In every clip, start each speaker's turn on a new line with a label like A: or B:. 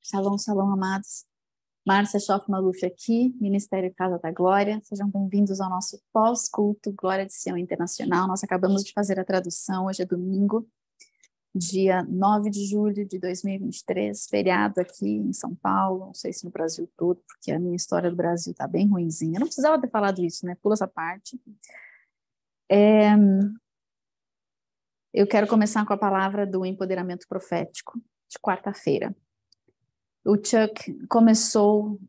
A: Shalom, shalom, amados. Márcia Schoff Maluf aqui, Ministério Casa da Glória. Sejam bem-vindos ao nosso pós-culto Glória de Sião Internacional. Nós acabamos de fazer a tradução, hoje é domingo, dia 9 de julho de 2023, feriado aqui em São Paulo, não sei se no Brasil todo, porque a minha história do Brasil está bem ruinzinha. Eu não precisava ter falado isso, né? Pula essa parte. Eu quero começar com a palavra do empoderamento profético, de quarta-feira. O Chuck começou,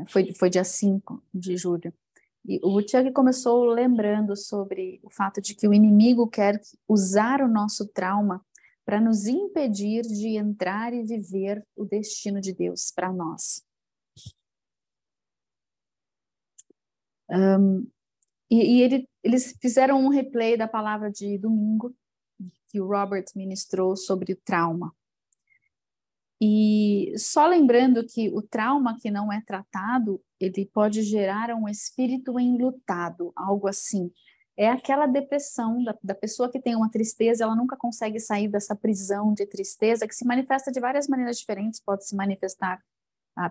A: foi dia 5 de julho, e o Chuck começou lembrando sobre o fato de que o inimigo quer usar o nosso trauma para nos impedir de entrar e viver o destino de Deus para nós. Eles fizeram um replay da palavra de domingo, que o Robert ministrou sobre o trauma. E só lembrando que o trauma que não é tratado, ele pode gerar um espírito enlutado, algo assim. É aquela depressão da pessoa que tem uma tristeza, ela nunca consegue sair dessa prisão de tristeza, que se manifesta de várias maneiras diferentes, pode se manifestar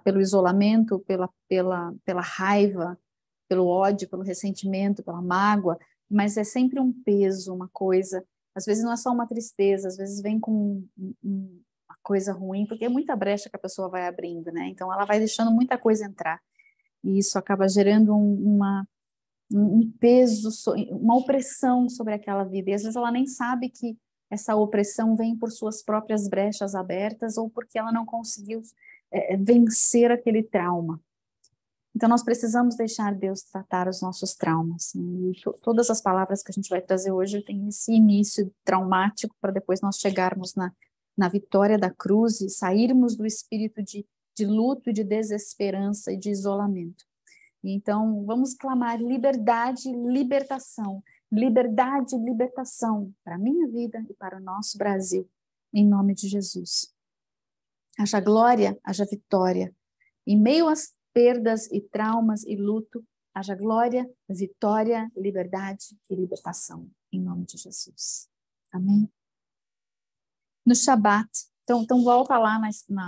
A: pelo isolamento, pela raiva, pelo ódio, pelo ressentimento, pela mágoa, mas é sempre um peso, uma coisa. Às vezes não é só uma tristeza, às vezes vem com uma coisa ruim, porque é muita brecha que a pessoa vai abrindo, né? Então ela vai deixando muita coisa entrar. E isso acaba gerando um peso, uma opressão sobre aquela vida. E às vezes ela nem sabe que essa opressão vem por suas próprias brechas abertas ou porque ela não conseguiu vencer aquele trauma. Então nós precisamos deixar Deus tratar os nossos traumas. E todas as palavras que a gente vai trazer hoje têm esse início traumático para depois nós chegarmos na vitória da cruz e sairmos do espírito de luto, de desesperança e de isolamento. Então, vamos clamar liberdade e libertação. Liberdade e libertação para a minha vida e para o nosso Brasil, em nome de Jesus. Haja glória, haja vitória. Em meio às perdas e traumas e luto, haja glória, vitória, liberdade e libertação, em nome de Jesus. Amém? No Shabat, então volta lá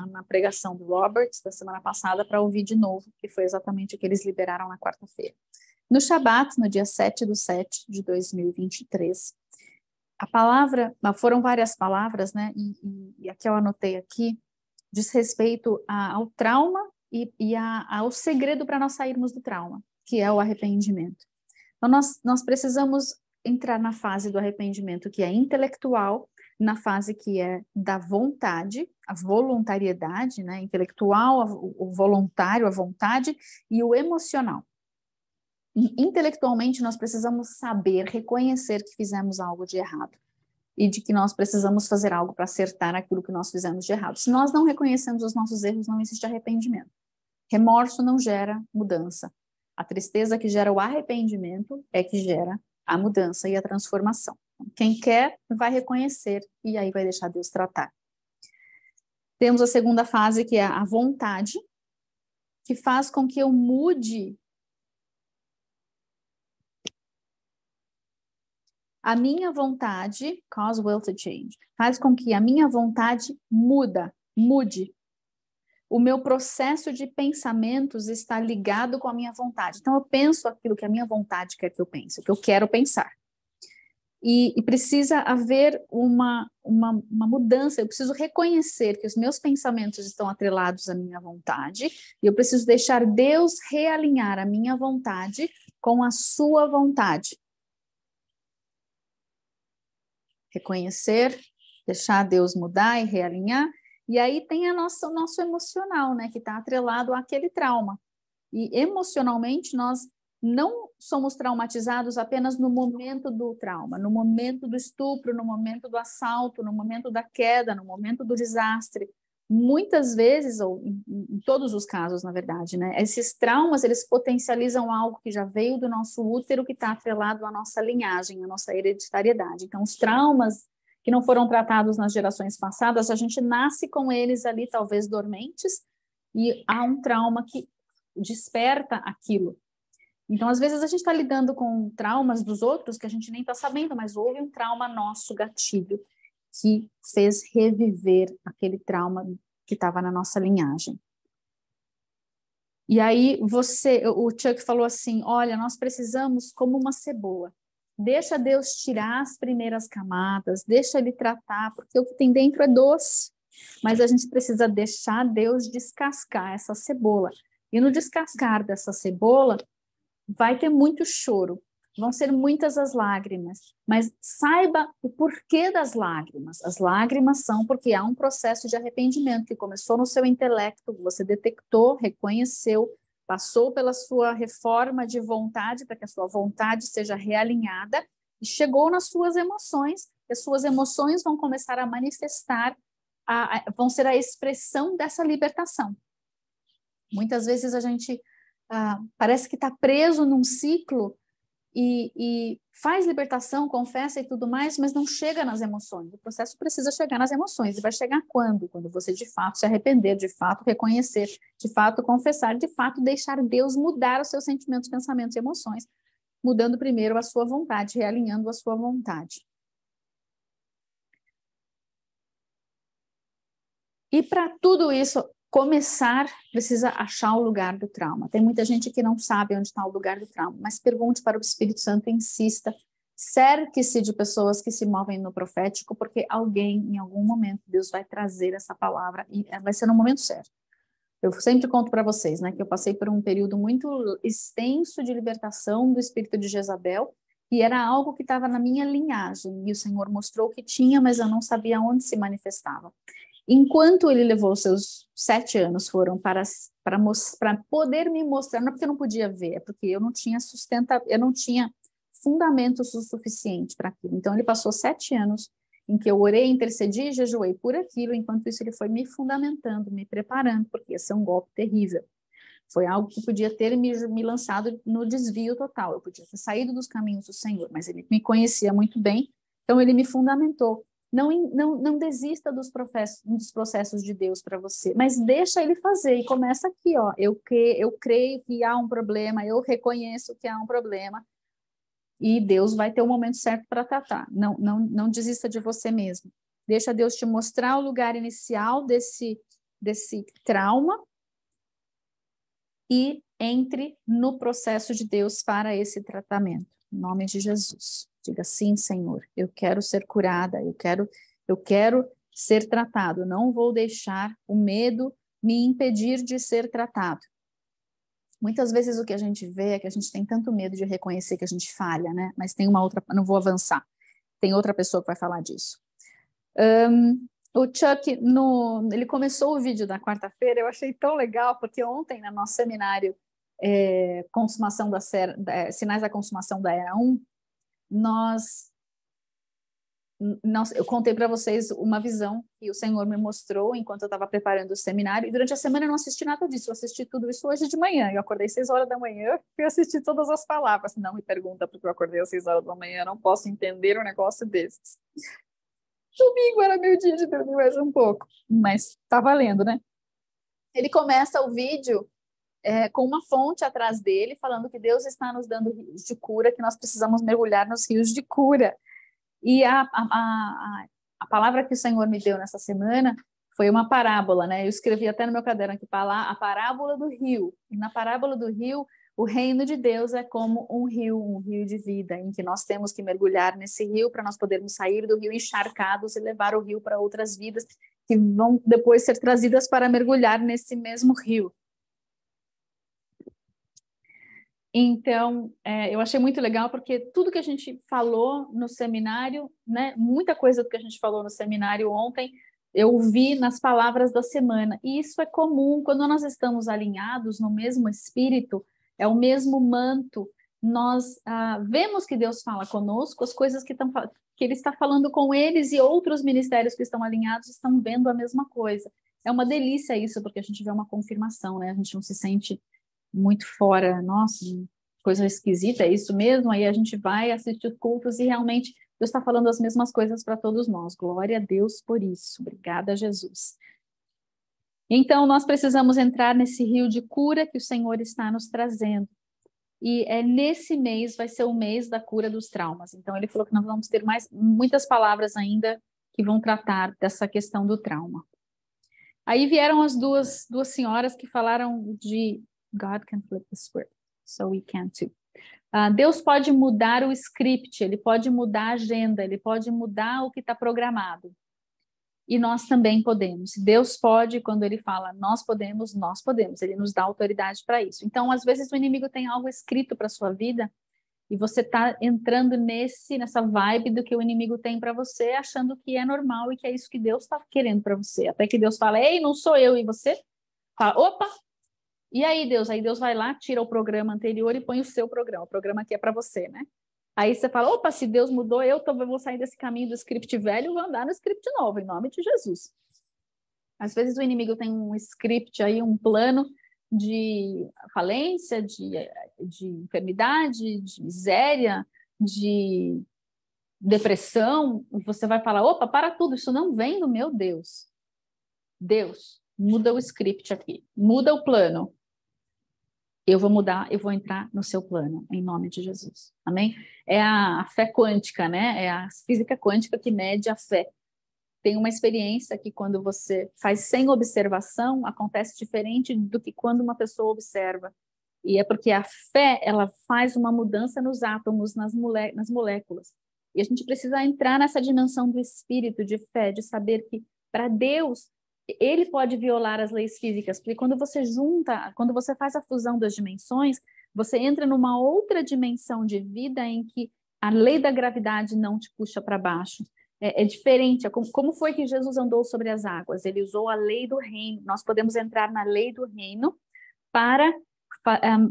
A: na pregação do Robert da semana passada para ouvir de novo, que foi exatamente o que eles liberaram na quarta-feira. No Shabat, no dia 7/7 de 2023, a palavra, foram várias palavras, né, e aqui eu anotei aqui, diz respeito ao trauma e ao segredo para nós sairmos do trauma, que é o arrependimento. Então nós precisamos entrar na fase do arrependimento que é intelectual, na fase que é da vontade, a voluntariedade, né, intelectual, o voluntário, a vontade, e o emocional. Intelectualmente, nós precisamos saber, reconhecer que fizemos algo de errado e de que nós precisamos fazer algo para acertar aquilo que nós fizemos de errado. Se nós não reconhecemos os nossos erros, não existe arrependimento. Remorso não gera mudança. A tristeza que gera o arrependimento é que gera a mudança e a transformação. Quem quer vai reconhecer e aí vai deixar Deus tratar. Temos a segunda fase, que é a vontade, que faz com que eu mude a minha vontade, cause will to change, faz com que a minha vontade mude. O meu processo de pensamentos está ligado com a minha vontade. Então eu penso aquilo que a minha vontade quer que eu pense, o que eu quero pensar. E precisa haver uma mudança, eu preciso reconhecer que os meus pensamentos estão atrelados à minha vontade, e eu preciso deixar Deus realinhar a minha vontade com a sua vontade. Reconhecer, deixar Deus mudar e realinhar, e aí tem o nosso emocional, né, que está atrelado àquele trauma. E emocionalmente nós não somos traumatizados apenas no momento do trauma, no momento do estupro, no momento do assalto, no momento da queda, no momento do desastre. Muitas vezes, ou em todos os casos, na verdade, né, esses traumas, eles potencializam algo que já veio do nosso útero, que está atrelado à nossa linhagem, à nossa hereditariedade. Então, os traumas que não foram tratados nas gerações passadas, a gente nasce com eles ali, talvez dormentes, e há um trauma que desperta aquilo. Então, às vezes, a gente está lidando com traumas dos outros que a gente nem está sabendo, mas houve um trauma nosso gatilho que fez reviver aquele trauma que estava na nossa linhagem. E aí o Chuck falou assim, olha, nós precisamos como uma cebola. Deixa Deus tirar as primeiras camadas, deixa Ele tratar, porque o que tem dentro é doce. Mas a gente precisa deixar Deus descascar essa cebola. E no descascar dessa cebola, vai ter muito choro, vão ser muitas as lágrimas, mas saiba o porquê das lágrimas. As lágrimas são porque há um processo de arrependimento que começou no seu intelecto, você detectou, reconheceu, passou pela sua reforma de vontade, para que a sua vontade seja realinhada, e chegou nas suas emoções, e as suas emoções vão começar a manifestar, vão ser a expressão dessa libertação. Muitas vezes a gente parece que está preso num ciclo e faz libertação, confessa e tudo mais, mas não chega nas emoções. O processo precisa chegar nas emoções. E vai chegar quando? Quando você de fato se arrepender, de fato reconhecer, de fato confessar, de fato deixar Deus mudar os seus sentimentos, pensamentos e emoções, mudando primeiro a sua vontade, realinhando a sua vontade. E para tudo isso começar, precisa achar o lugar do trauma. Tem muita gente que não sabe onde está o lugar do trauma, mas pergunte para o Espírito Santo, insista, cerque-se de pessoas que se movem no profético, porque alguém, em algum momento, Deus vai trazer essa palavra e vai ser no momento certo. Eu sempre conto para vocês, né, que eu passei por um período muito extenso de libertação do espírito de Jezabel, e era algo que estava na minha linhagem, e o Senhor mostrou que tinha, mas eu não sabia onde se manifestava. Enquanto ele levou seus 7 anos, foram para poder me mostrar, não é porque eu não podia ver, é porque eu não tinha eu não tinha fundamentos o suficiente para aquilo. Então ele passou 7 anos em que eu orei, intercedi e jejuei por aquilo, enquanto isso ele foi me fundamentando, me preparando, porque ia ser um golpe terrível. Foi algo que podia ter me lançado no desvio total, eu podia ter saído dos caminhos do Senhor, mas ele me conhecia muito bem, então ele me fundamentou. Não desista dos processos de Deus para você, mas deixa ele fazer e começa aqui, ó. Eu creio que há um problema, eu reconheço que há um problema e Deus vai ter o momento certo para tratar. Não desista de você mesmo. Deixa Deus te mostrar o lugar inicial desse trauma e entre no processo de Deus para esse tratamento. Em nome de Jesus. Diga sim, Senhor, eu quero ser curada, eu quero ser tratado, não vou deixar o medo me impedir de ser tratado. Muitas vezes o que a gente vê é que a gente tem tanto medo de reconhecer que a gente falha, né? Mas tem uma outra, não vou avançar, tem outra pessoa que vai falar disso. O Chuck, ele começou o vídeo da quarta-feira, eu achei tão legal, porque ontem, no nosso seminário consumação Sinais da Consumação da Era 1, eu contei para vocês uma visão que o Senhor me mostrou enquanto eu estava preparando o seminário, e durante a semana eu não assisti nada disso, eu assisti tudo isso hoje de manhã, eu acordei 6 horas da manhã e assisti todas as palavras. Não me pergunta porque eu acordei às 6 horas da manhã, eu não posso entender um negócio desses. Domingo era meu dia de dormir mais um pouco, mas tá valendo, né? Ele começa o vídeo com uma fonte atrás dele, falando que Deus está nos dando rios de cura, que nós precisamos mergulhar nos rios de cura. E a palavra que o Senhor me deu nessa semana foi uma parábola, né? Eu escrevi até no meu caderno aqui, a parábola do rio. E na parábola do rio, o reino de Deus é como um rio de vida, em que nós temos que mergulhar nesse rio para nós podermos sair do rio encharcados e levar o rio para outras vidas que vão depois ser trazidas para mergulhar nesse mesmo rio. Então, eu achei muito legal, porque tudo que a gente falou no seminário, né, muita coisa do que a gente falou no seminário ontem, eu vi nas palavras da semana. E isso é comum, quando nós estamos alinhados no mesmo espírito, é o mesmo manto, nós vemos que Deus fala conosco, as coisas que Ele está falando com eles, e outros ministérios que estão alinhados estão vendo a mesma coisa. É uma delícia isso, porque a gente vê uma confirmação, né? A gente não se sente muito fora, nossa, coisa esquisita, é isso mesmo? Aí a gente vai assistir os cultos e realmente Deus está falando as mesmas coisas para todos nós. Glória a Deus por isso. Obrigada, Jesus. Então, nós precisamos entrar nesse rio de cura que o Senhor está nos trazendo. E nesse mês vai ser o mês da cura dos traumas. Então, ele falou que nós vamos ter muitas palavras ainda que vão tratar dessa questão do trauma. Aí vieram as duas senhoras que falaram de God can flip the script, so we can too. Deus pode mudar o script, ele pode mudar a agenda, ele pode mudar o que está programado. E nós também podemos. Deus pode, quando ele fala nós podemos, ele nos dá autoridade para isso. Então, às vezes o inimigo tem algo escrito para sua vida e você está entrando nessa vibe do que o inimigo tem para você, achando que é normal e que é isso que Deus está querendo para você. Até que Deus fala, ei, não sou eu, e você fala, opa, e aí Deus? Aí Deus vai lá, tira o programa anterior e põe o seu programa, o programa que é para você, né? Aí você fala, opa, se Deus mudou, eu vou sair desse caminho do script velho e vou andar no script novo, em nome de Jesus. Às vezes o inimigo tem um script aí, um plano de falência, de enfermidade, de miséria, de depressão. Você vai falar, opa, para tudo, isso não vem do meu Deus. Deus, muda o script aqui, muda o plano. Eu vou mudar, eu vou entrar no seu plano, em nome de Jesus. Amém? É a fé quântica, né? É a física quântica que mede a fé. Tem uma experiência que quando você faz sem observação, acontece diferente do que quando uma pessoa observa. E é porque a fé, ela faz uma mudança nos átomos, nas moléculas. E a gente precisa entrar nessa dimensão do espírito, de fé, de saber que para Deus, ele pode violar as leis físicas, porque quando você junta, quando você faz a fusão das dimensões, você entra numa outra dimensão de vida em que a lei da gravidade não te puxa para baixo. É diferente. Como foi que Jesus andou sobre as águas? Ele usou a lei do reino. Nós podemos entrar na lei do reino para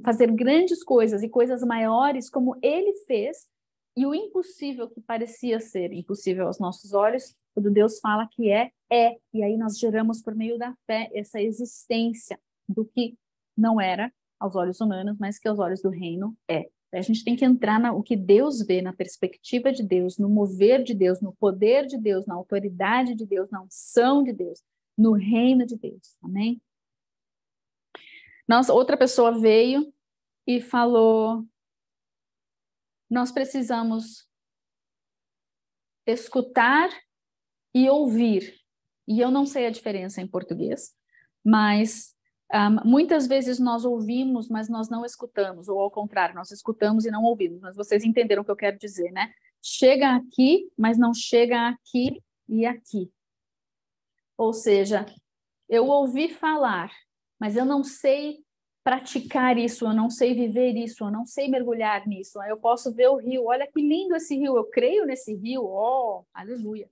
A: fazer grandes coisas e coisas maiores como ele fez, e o impossível que parecia ser impossível aos nossos olhos, quando Deus fala que é. E aí nós geramos por meio da fé essa existência do que não era aos olhos humanos, mas que aos olhos do reino é. A gente tem que entrar no que Deus vê, na perspectiva de Deus, no mover de Deus, no poder de Deus, na autoridade de Deus, na unção de Deus, no reino de Deus. Amém? Outra pessoa veio e falou, nós precisamos escutar e ouvir. E eu não sei a diferença em português, mas muitas vezes nós ouvimos, mas nós não escutamos, ou ao contrário, nós escutamos e não ouvimos. Mas vocês entenderam o que eu quero dizer, né? Chega aqui, mas não chega aqui e aqui. Ou seja, eu ouvi falar, mas eu não sei praticar isso, eu não sei viver isso, eu não sei mergulhar nisso. Eu posso ver o rio, olha que lindo esse rio, eu creio nesse rio, oh, aleluia.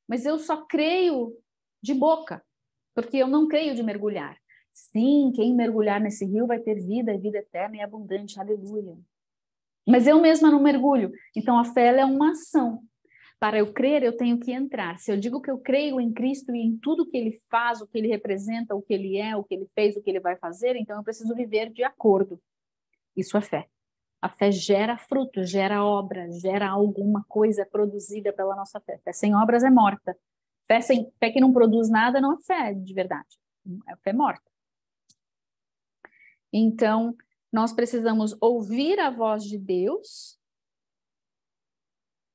A: Mas eu só creio de boca, porque eu não creio de mergulhar. Sim, quem mergulhar nesse rio vai ter vida e vida eterna e abundante, aleluia. Mas eu mesma não mergulho. Então a fé ela é uma ação. Para eu crer, eu tenho que entrar. Se eu digo que eu creio em Cristo e em tudo que ele faz, o que ele representa, o que ele é, o que ele fez, o que ele vai fazer, então eu preciso viver de acordo. Isso é fé. A fé gera fruto, gera obra, gera alguma coisa produzida pela nossa fé. Fé sem obras é morta. Fé que não produz nada não é fé de verdade. É fé morta. Então, nós precisamos ouvir a voz de Deus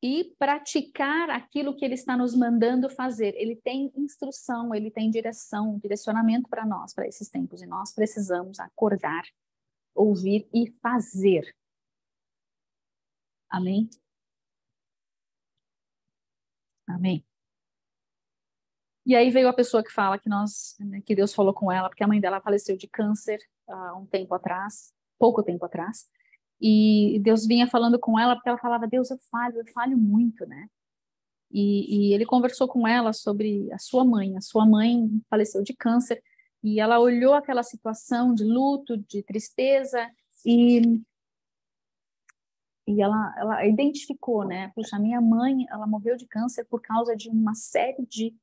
A: e praticar aquilo que ele está nos mandando fazer. Ele tem instrução, ele tem direção, direcionamento para nós, para esses tempos. E nós precisamos acordar, ouvir e fazer. Amém? Amém. E aí veio a pessoa que fala que Deus falou com ela, porque a mãe dela faleceu de câncer há pouco tempo atrás. E Deus vinha falando com ela, porque ela falava, Deus, eu falho muito, né? E ele conversou com ela sobre a sua mãe. A sua mãe faleceu de câncer e ela olhou aquela situação de luto, de tristeza e ela identificou, né? Puxa, a minha mãe, ela morreu de câncer por causa de uma série de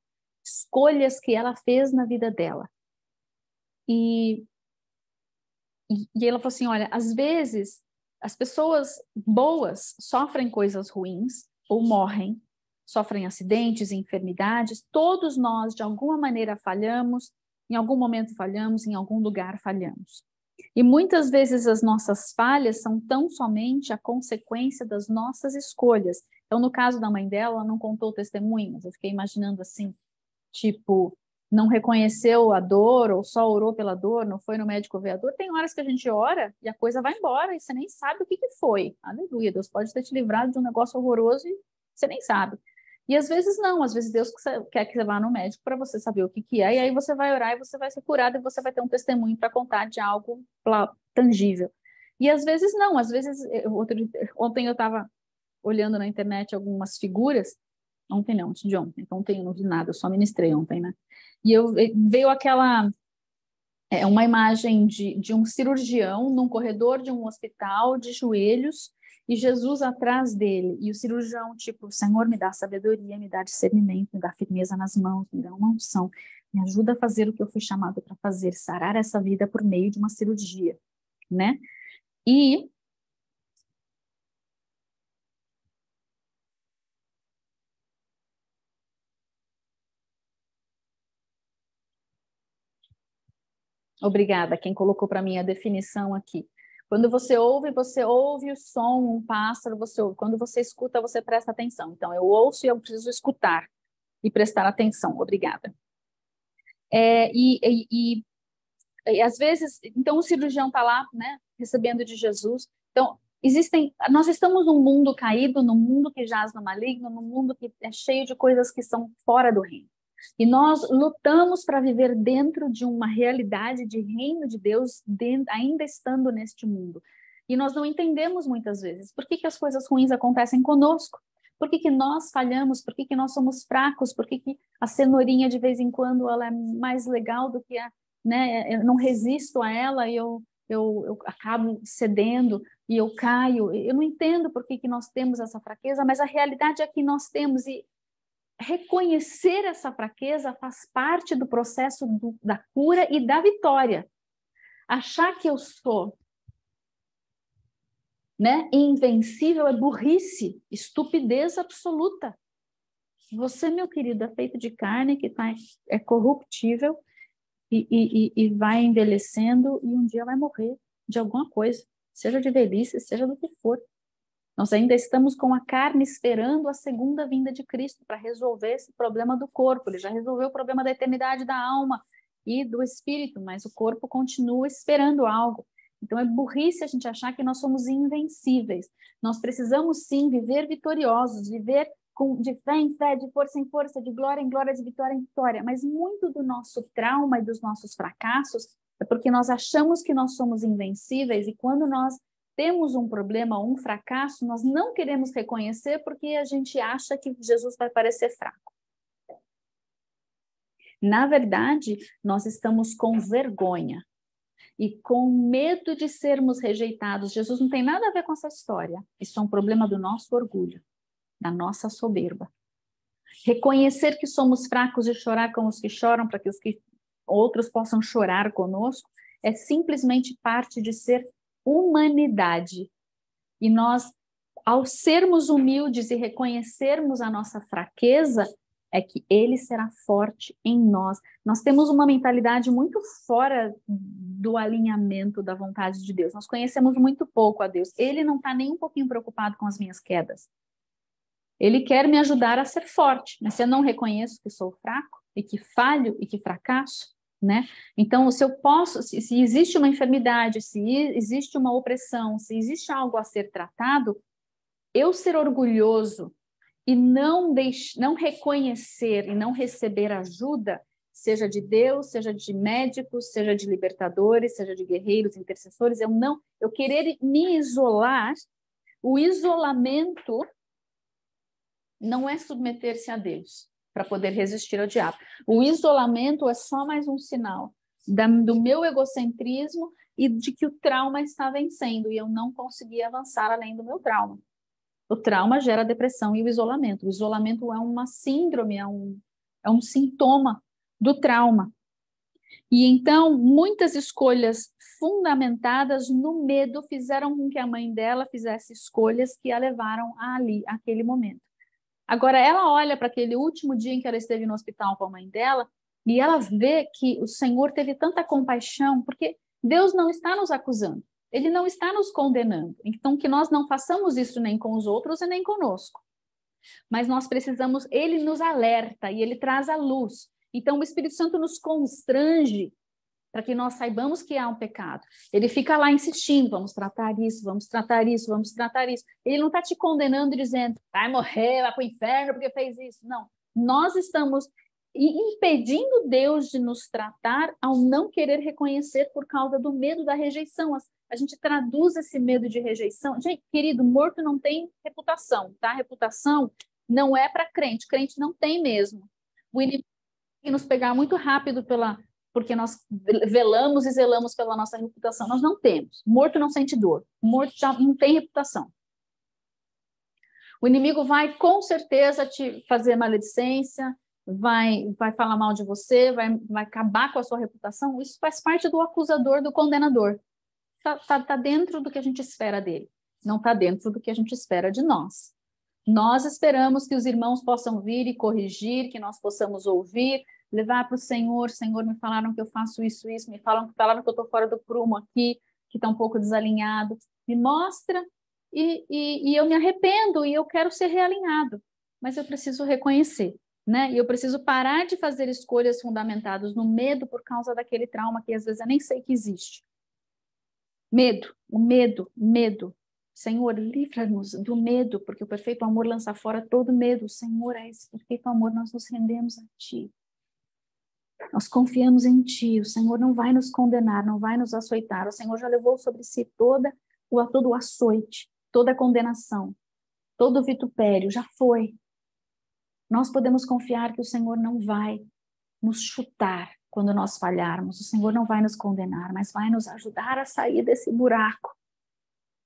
A: escolhas que ela fez na vida dela. E ela falou assim, olha, às vezes as pessoas boas sofrem coisas ruins ou morrem, sofrem acidentes, enfermidades, todos nós de alguma maneira falhamos, em algum momento falhamos, em algum lugar falhamos. E muitas vezes as nossas falhas são tão somente a consequência das nossas escolhas. Então, no caso da mãe dela, ela não contou o testemunho, mas eu fiquei imaginando assim, tipo, não reconheceu a dor ou só orou pela dor, não foi no médico ver a dor. Tem horas que a gente ora e a coisa vai embora e você nem sabe o que que foi. Aleluia, Deus pode ter te livrado de um negócio horroroso e você nem sabe. E às vezes não, às vezes Deus quer que você vá no médico para você saber o que que é, e aí você vai orar e você vai ser curado e você vai ter um testemunho para contar de algo tangível. E às vezes não, às vezes, ontem eu estava olhando na internet algumas figuras, ontem não, antes de ontem, então ontem eu não vi nada, eu só ministrei ontem, né? E veio uma imagem de um cirurgião num corredor de um hospital, de joelhos, e Jesus atrás dele. E o cirurgião, tipo, Senhor, me dá sabedoria, me dá discernimento, me dá firmeza nas mãos, me dá uma unção, me ajuda a fazer o que eu fui chamado para fazer, sarar essa vida por meio de uma cirurgia, né? E obrigada, quem colocou para mim a definição aqui. Quando você ouve o som, um pássaro, você ouve. Quando você escuta, você presta atenção. Então, eu ouço e eu preciso escutar e prestar atenção. Obrigada. E às vezes, então o cirurgião está lá, né, recebendo de Jesus. Então, nós estamos num mundo caído, num mundo que jaz no maligno, num mundo que é cheio de coisas que são fora do reino. E nós lutamos para viver dentro de uma realidade de reino de Deus, ainda estando neste mundo. E nós não entendemos muitas vezes por que as coisas ruins acontecem conosco, por que nós falhamos, por que nós somos fracos, por que a cenourinha de vez em quando ela é mais legal do que né? Eu não resisto a ela e eu acabo cedendo e eu caio. Eu não entendo por que nós temos essa fraqueza, mas a realidade é que nós temos, e reconhecer essa fraqueza faz parte do processo da cura e da vitória. Achar que eu sou, né, invencível é burrice, estupidez absoluta. Você, meu querido, é feito de carne que é corruptível e vai envelhecendo e um dia vai morrer de alguma coisa, seja de velhice, seja do que for. Nós ainda estamos com a carne esperando a segunda vinda de Cristo para resolver esse problema do corpo. Ele já resolveu o problema da eternidade da alma e do espírito, mas o corpo continua esperando algo. Então é burrice a gente achar que nós somos invencíveis. Nós precisamos sim viver vitoriosos, viver de fé em fé, de força em força, de glória em glória, de vitória em vitória. Mas muito do nosso trauma e dos nossos fracassos é porque nós achamos que nós somos invencíveis, e quando nós temos um problema ou um fracasso, nós não queremos reconhecer porque a gente acha que Jesus vai parecer fraco. Na verdade, nós estamos com vergonha e com medo de sermos rejeitados. Jesus não tem nada a ver com essa história. Isso é um problema do nosso orgulho, da nossa soberba. Reconhecer que somos fracos e chorar com os que choram para que outros possam chorar conosco é simplesmente parte de ser humanidade. E nós, ao sermos humildes e reconhecermos a nossa fraqueza, é que Ele será forte em nós. Nós temos uma mentalidade muito fora do alinhamento da vontade de Deus. Nós conhecemos muito pouco a Deus. Ele não está nem um pouquinho preocupado com as minhas quedas. Ele quer me ajudar a ser forte, mas se eu não reconheço que sou fraco e que falho e que fracasso, né? Então, se existe uma enfermidade, se existe uma opressão, se existe algo a ser tratado, eu ser orgulhoso e não reconhecer e não receber ajuda, seja de Deus, seja de médicos, seja de libertadores, seja de guerreiros, intercessores, eu querer me isolar, o isolamento não é submeter-se a Deus para poder resistir ao diabo. O isolamento é só mais um sinal do meu egocentrismo e de que o trauma está vencendo e eu não consegui avançar além do meu trauma. O trauma gera depressão e o isolamento. O isolamento é uma síndrome, é um sintoma do trauma. E então, muitas escolhas fundamentadas no medo fizeram com que a mãe dela fizesse escolhas que a levaram àquele momento. Agora, ela olha para aquele último dia em que ela esteve no hospital com a mãe dela e ela vê que o Senhor teve tanta compaixão, porque Deus não está nos acusando, Ele não está nos condenando. Então, que nós não façamos isso nem com os outros e nem conosco. Mas nós precisamos, Ele nos alerta e Ele traz a luz. Então, o Espírito Santo nos constrange para que nós saibamos que há um pecado. Ele fica lá insistindo, vamos tratar isso, vamos tratar isso, vamos tratar isso. Ele não está te condenando e dizendo, vai morrer, vai para o inferno porque fez isso. Não, nós estamos impedindo Deus de nos tratar ao não querer reconhecer por causa do medo da rejeição. A gente traduz esse medo de rejeição. Gente, querido, morto não tem reputação, tá? Reputação não é para crente, crente não tem mesmo. O inimigo tem que nos pegar muito rápido porque nós velamos e zelamos pela nossa reputação. Nós não temos. Morto não sente dor. Morto já não tem reputação. O inimigo vai com certeza te fazer maledicência, vai falar mal de você, vai acabar com a sua reputação. Isso faz parte do acusador, do condenador. Tá dentro do que a gente espera dele. Não está dentro do que a gente espera de nós. Nós esperamos que os irmãos possam vir e corrigir, que nós possamos ouvir, levar para o Senhor. Senhor, me falaram que eu faço isso, me falaram que eu estou fora do prumo aqui, que está um pouco desalinhado. Me mostra e eu me arrependo e eu quero ser realinhado. Mas eu preciso reconhecer, né? E eu preciso parar de fazer escolhas fundamentadas no medo por causa daquele trauma que às vezes eu nem sei que existe. Medo, o medo. Senhor, livra-nos do medo, porque o perfeito amor lança fora todo medo. Senhor, é esse perfeito amor, nós nos rendemos a Ti. Nós confiamos em Ti. O Senhor não vai nos condenar, não vai nos açoitar. O Senhor já levou sobre si todo o açoite, toda a condenação, todo o vitupério, já foi. Nós podemos confiar que o Senhor não vai nos chutar quando nós falharmos. O Senhor não vai nos condenar, mas vai nos ajudar a sair desse buraco.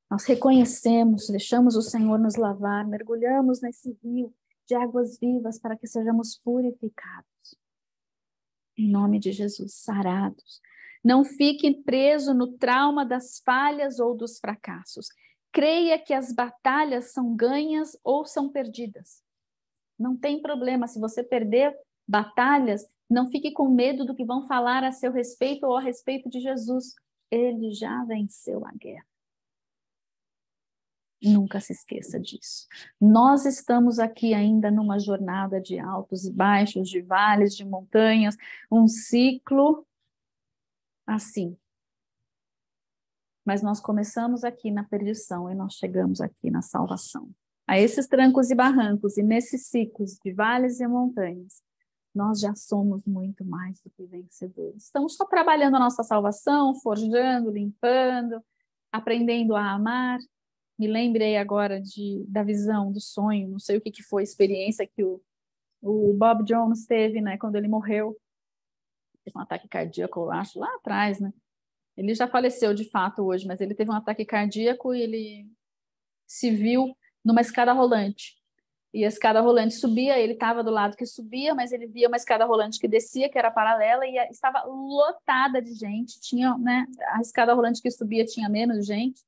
A: Nós reconhecemos, deixamos o Senhor nos lavar, mergulhamos nesse rio de águas vivas para que sejamos purificados. Em nome de Jesus, sarados. Não fique preso no trauma das falhas ou dos fracassos. Creia que as batalhas são ganhas ou são perdidas. Não tem problema se você perder batalhas, não fique com medo do que vão falar a seu respeito ou a respeito de Jesus. Ele já venceu a guerra. Nunca se esqueça disso. Nós estamos aqui ainda numa jornada de altos e baixos, de vales, de montanhas, um ciclo assim. Mas nós começamos aqui na perdição e nós chegamos aqui na salvação. A esses trancos e barrancos e nesses ciclos de vales e montanhas, nós já somos muito mais do que vencedores. Estamos só trabalhando a nossa salvação, forjando, limpando, aprendendo a amar. Me lembrei agora da visão, do sonho, não sei o que foi a experiência que o Bob Jones teve, né, quando ele morreu. Teve um ataque cardíaco, eu acho, lá atrás, né? Ele já faleceu de fato hoje, mas ele teve um ataque cardíaco e ele se viu numa escada rolante. E a escada rolante subia, ele estava do lado que subia, mas ele via uma escada rolante que descia, que era paralela, e estava lotada de gente. Tinha, né, a escada rolante que subia tinha menos gente.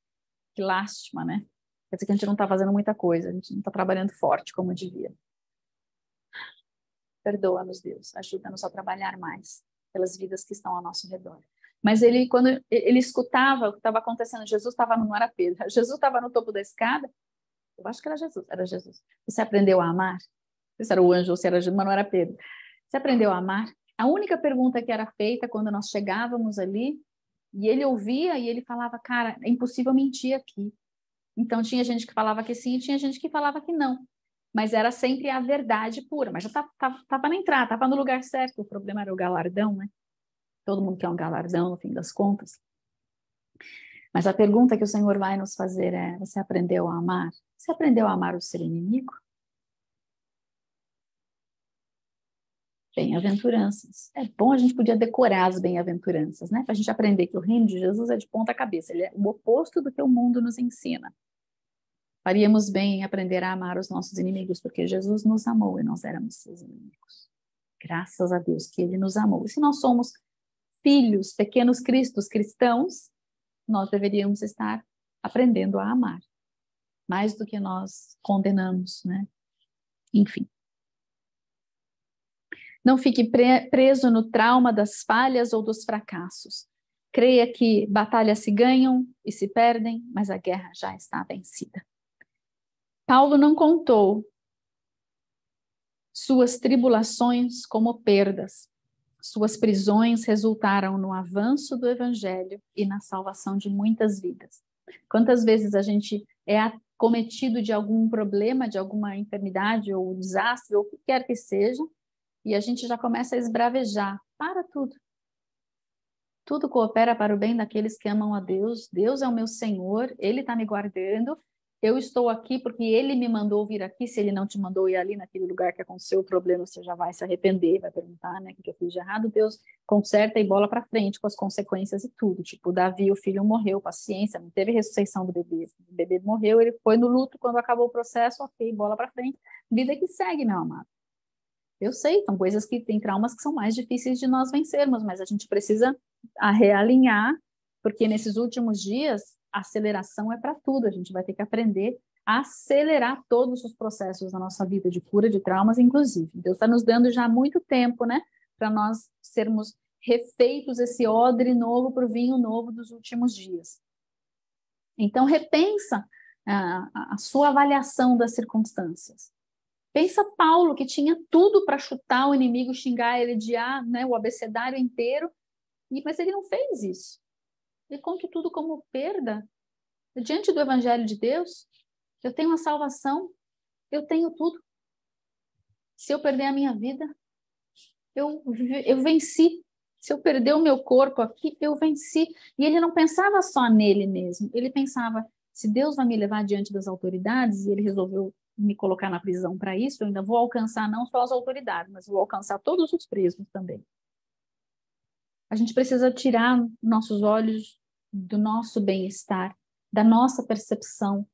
A: Que lástima, né? Quer dizer que a gente não está fazendo muita coisa, a gente não está trabalhando forte como devia. Perdoa-nos, Deus, ajuda-nos a trabalhar mais pelas vidas que estão ao nosso redor. Mas ele, quando ele escutava o que estava acontecendo, Jesus estava, não era Pedro, Jesus estava no topo da escada, eu acho que era Jesus. Você aprendeu a amar? Não sei se era o anjo ou se era Jesus, mas não era Pedro. Você aprendeu a amar? A única pergunta que era feita quando nós chegávamos ali, e ele ouvia e ele falava, cara, é impossível mentir aqui. Então tinha gente que falava que sim e tinha gente que falava que não. Mas era sempre a verdade pura. Mas já estava na entrada, estava no lugar certo. O problema era o galardão, né? Todo mundo quer um galardão, no fim das contas. Mas a pergunta que o Senhor vai nos fazer é, você aprendeu a amar? Você aprendeu a amar o seu inimigo? Bem-aventuranças. É bom a gente podia decorar as bem-aventuranças, né? Para a gente aprender que o reino de Jesus é de ponta cabeça. Ele é o oposto do que o mundo nos ensina. Faríamos bem em aprender a amar os nossos inimigos, porque Jesus nos amou e nós éramos seus inimigos. Graças a Deus que Ele nos amou. E se nós somos filhos, pequenos cristos cristãos, nós deveríamos estar aprendendo a amar. Mais do que nós condenamos, né? Enfim. Não fique preso no trauma das falhas ou dos fracassos. Creia que batalhas se ganham e se perdem, mas a guerra já está vencida. Paulo não contou suas tribulações como perdas. Suas prisões resultaram no avanço do evangelho e na salvação de muitas vidas. Quantas vezes a gente é acometido de algum problema, de alguma enfermidade ou desastre, ou o que quer que seja, e a gente já começa a esbravejar. Para tudo. Tudo coopera para o bem daqueles que amam a Deus. Deus é o meu Senhor, Ele está me guardando. Eu estou aqui porque Ele me mandou vir aqui. Se Ele não te mandou ir ali naquele lugar que aconteceu o problema, você já vai se arrepender, vai perguntar, né, o que eu fiz de errado. Deus conserta e bola para frente com as consequências e tudo. Tipo, Davi, o filho morreu, paciência, não teve ressurreição do bebê. O bebê morreu, ele foi no luto quando acabou o processo, ok, bola para frente. Vida que segue, meu amado. Eu sei, são coisas que tem traumas que são mais difíceis de nós vencermos, mas a gente precisa realinhar, porque nesses últimos dias a aceleração é para tudo. A gente vai ter que aprender a acelerar todos os processos da nossa vida de cura de traumas, inclusive. Deus está nos dando já muito tempo, né, para nós sermos refeitos esse odre novo para o vinho novo dos últimos dias. Então repensa a sua avaliação das circunstâncias. Pensa Paulo, que tinha tudo para chutar o inimigo, xingar ele de né, o abecedário inteiro, mas ele não fez isso. Ele conta tudo como perda. Diante do evangelho de Deus, eu tenho a salvação, eu tenho tudo. Se eu perder a minha vida, eu venci. Se eu perder o meu corpo aqui, eu venci. E ele não pensava só nele mesmo, ele pensava, se Deus vai me levar diante das autoridades, e ele resolveu me colocar na prisão para isso, eu ainda vou alcançar não só as autoridades, mas vou alcançar todos os presos também. A gente precisa tirar nossos olhos do nosso bem-estar, da nossa percepção,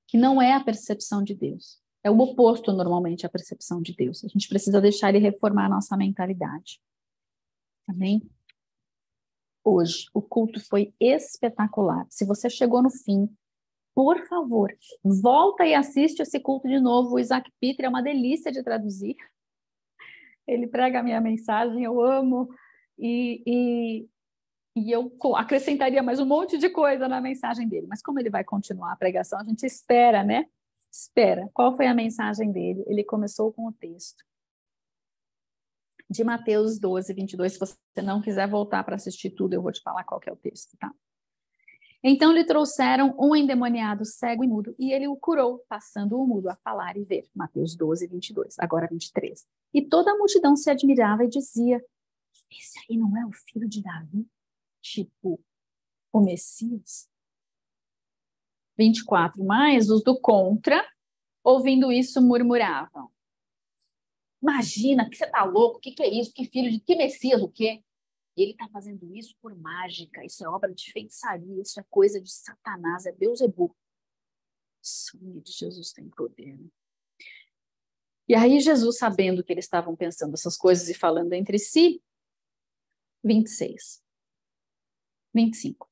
A: que não é a percepção de Deus. É o oposto, normalmente, à percepção de Deus. A gente precisa deixar ele reformar a nossa mentalidade. Amém? Hoje, o culto foi espetacular. Se você chegou no fim, por favor, volta e assiste esse culto de novo. O Isaac Pitre é uma delícia de traduzir. Ele prega a minha mensagem, eu amo. E eu acrescentaria mais um monte de coisa na mensagem dele. Mas como ele vai continuar a pregação, a gente espera, né? Espera. Qual foi a mensagem dele? Ele começou com o texto de Mateus 12, 22. Se você não quiser voltar para assistir tudo, eu vou te falar qual que é o texto, tá? Então lhe trouxeram um endemoniado cego e mudo, e ele o curou, passando o mudo a falar e ver. Mateus 12, 22, agora 23. E toda a multidão se admirava e dizia, esse aí não é o filho de Davi? Tipo, o Messias? 24. Mas os do contra, ouvindo isso, murmuravam. Imagina, que você tá louco, que é isso? Que filho de que Messias, o quê? Ele está fazendo isso por mágica, isso é obra de feitiçaria, isso é coisa de Satanás, é Beelzebub. O sangue de Jesus tem poder, né? E aí Jesus, sabendo que eles estavam pensando essas coisas e falando entre si, 26, 25.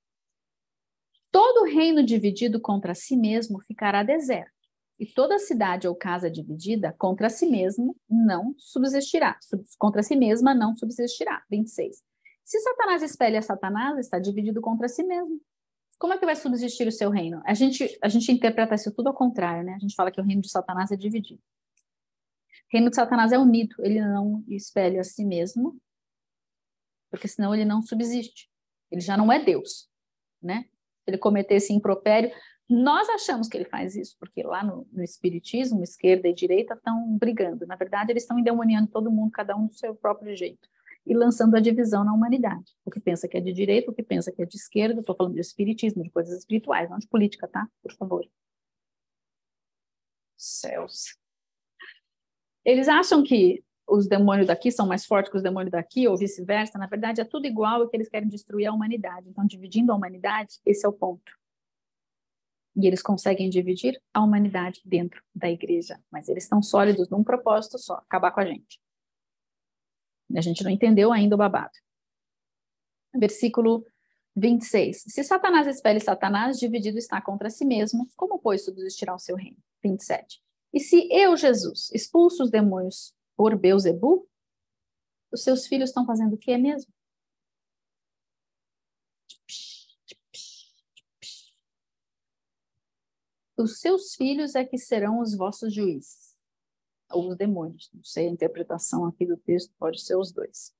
A: Todo reino dividido contra si mesmo ficará deserto, e toda cidade ou casa dividida contra si mesmo não subsistirá, contra si mesma não subsistirá. 26. Se Satanás espelha Satanás, está dividido contra si mesmo. Como é que vai subsistir o seu reino? A gente interpreta isso tudo ao contrário, né? A gente fala que o reino de Satanás é dividido. O reino de Satanás é unido, ele não espelha a si mesmo, porque senão ele não subsiste. Ele já não é Deus, né? Se ele cometesse impropério, nós achamos que ele faz isso, porque lá no Espiritismo, esquerda e direita estão brigando. Na verdade, eles estão endemoniando todo mundo, cada um do seu próprio jeito, e lançando a divisão na humanidade. O que pensa que é de direita, o que pensa que é de esquerda. Estou falando de espiritismo, de coisas espirituais, não de política, tá? Por favor. Céus. Eles acham que os demônios daqui são mais fortes que os demônios daqui, ou vice-versa. Na verdade, é tudo igual e que eles querem destruir a humanidade. Então, dividindo a humanidade, esse é o ponto. E eles conseguem dividir a humanidade dentro da igreja. Mas eles estão sólidos num propósito só, acabar com a gente. A gente não entendeu ainda o babado. Versículo 26. Se Satanás espelha Satanás, dividido está contra si mesmo, como, pois, subsistirá o seu reino? 27. E se eu, Jesus, expulso os demônios por Beelzebub, os seus filhos estão fazendo o que mesmo? Os seus filhos é que serão os vossos juízes, ou os demônios. Não sei a interpretação aqui do texto, pode ser os dois.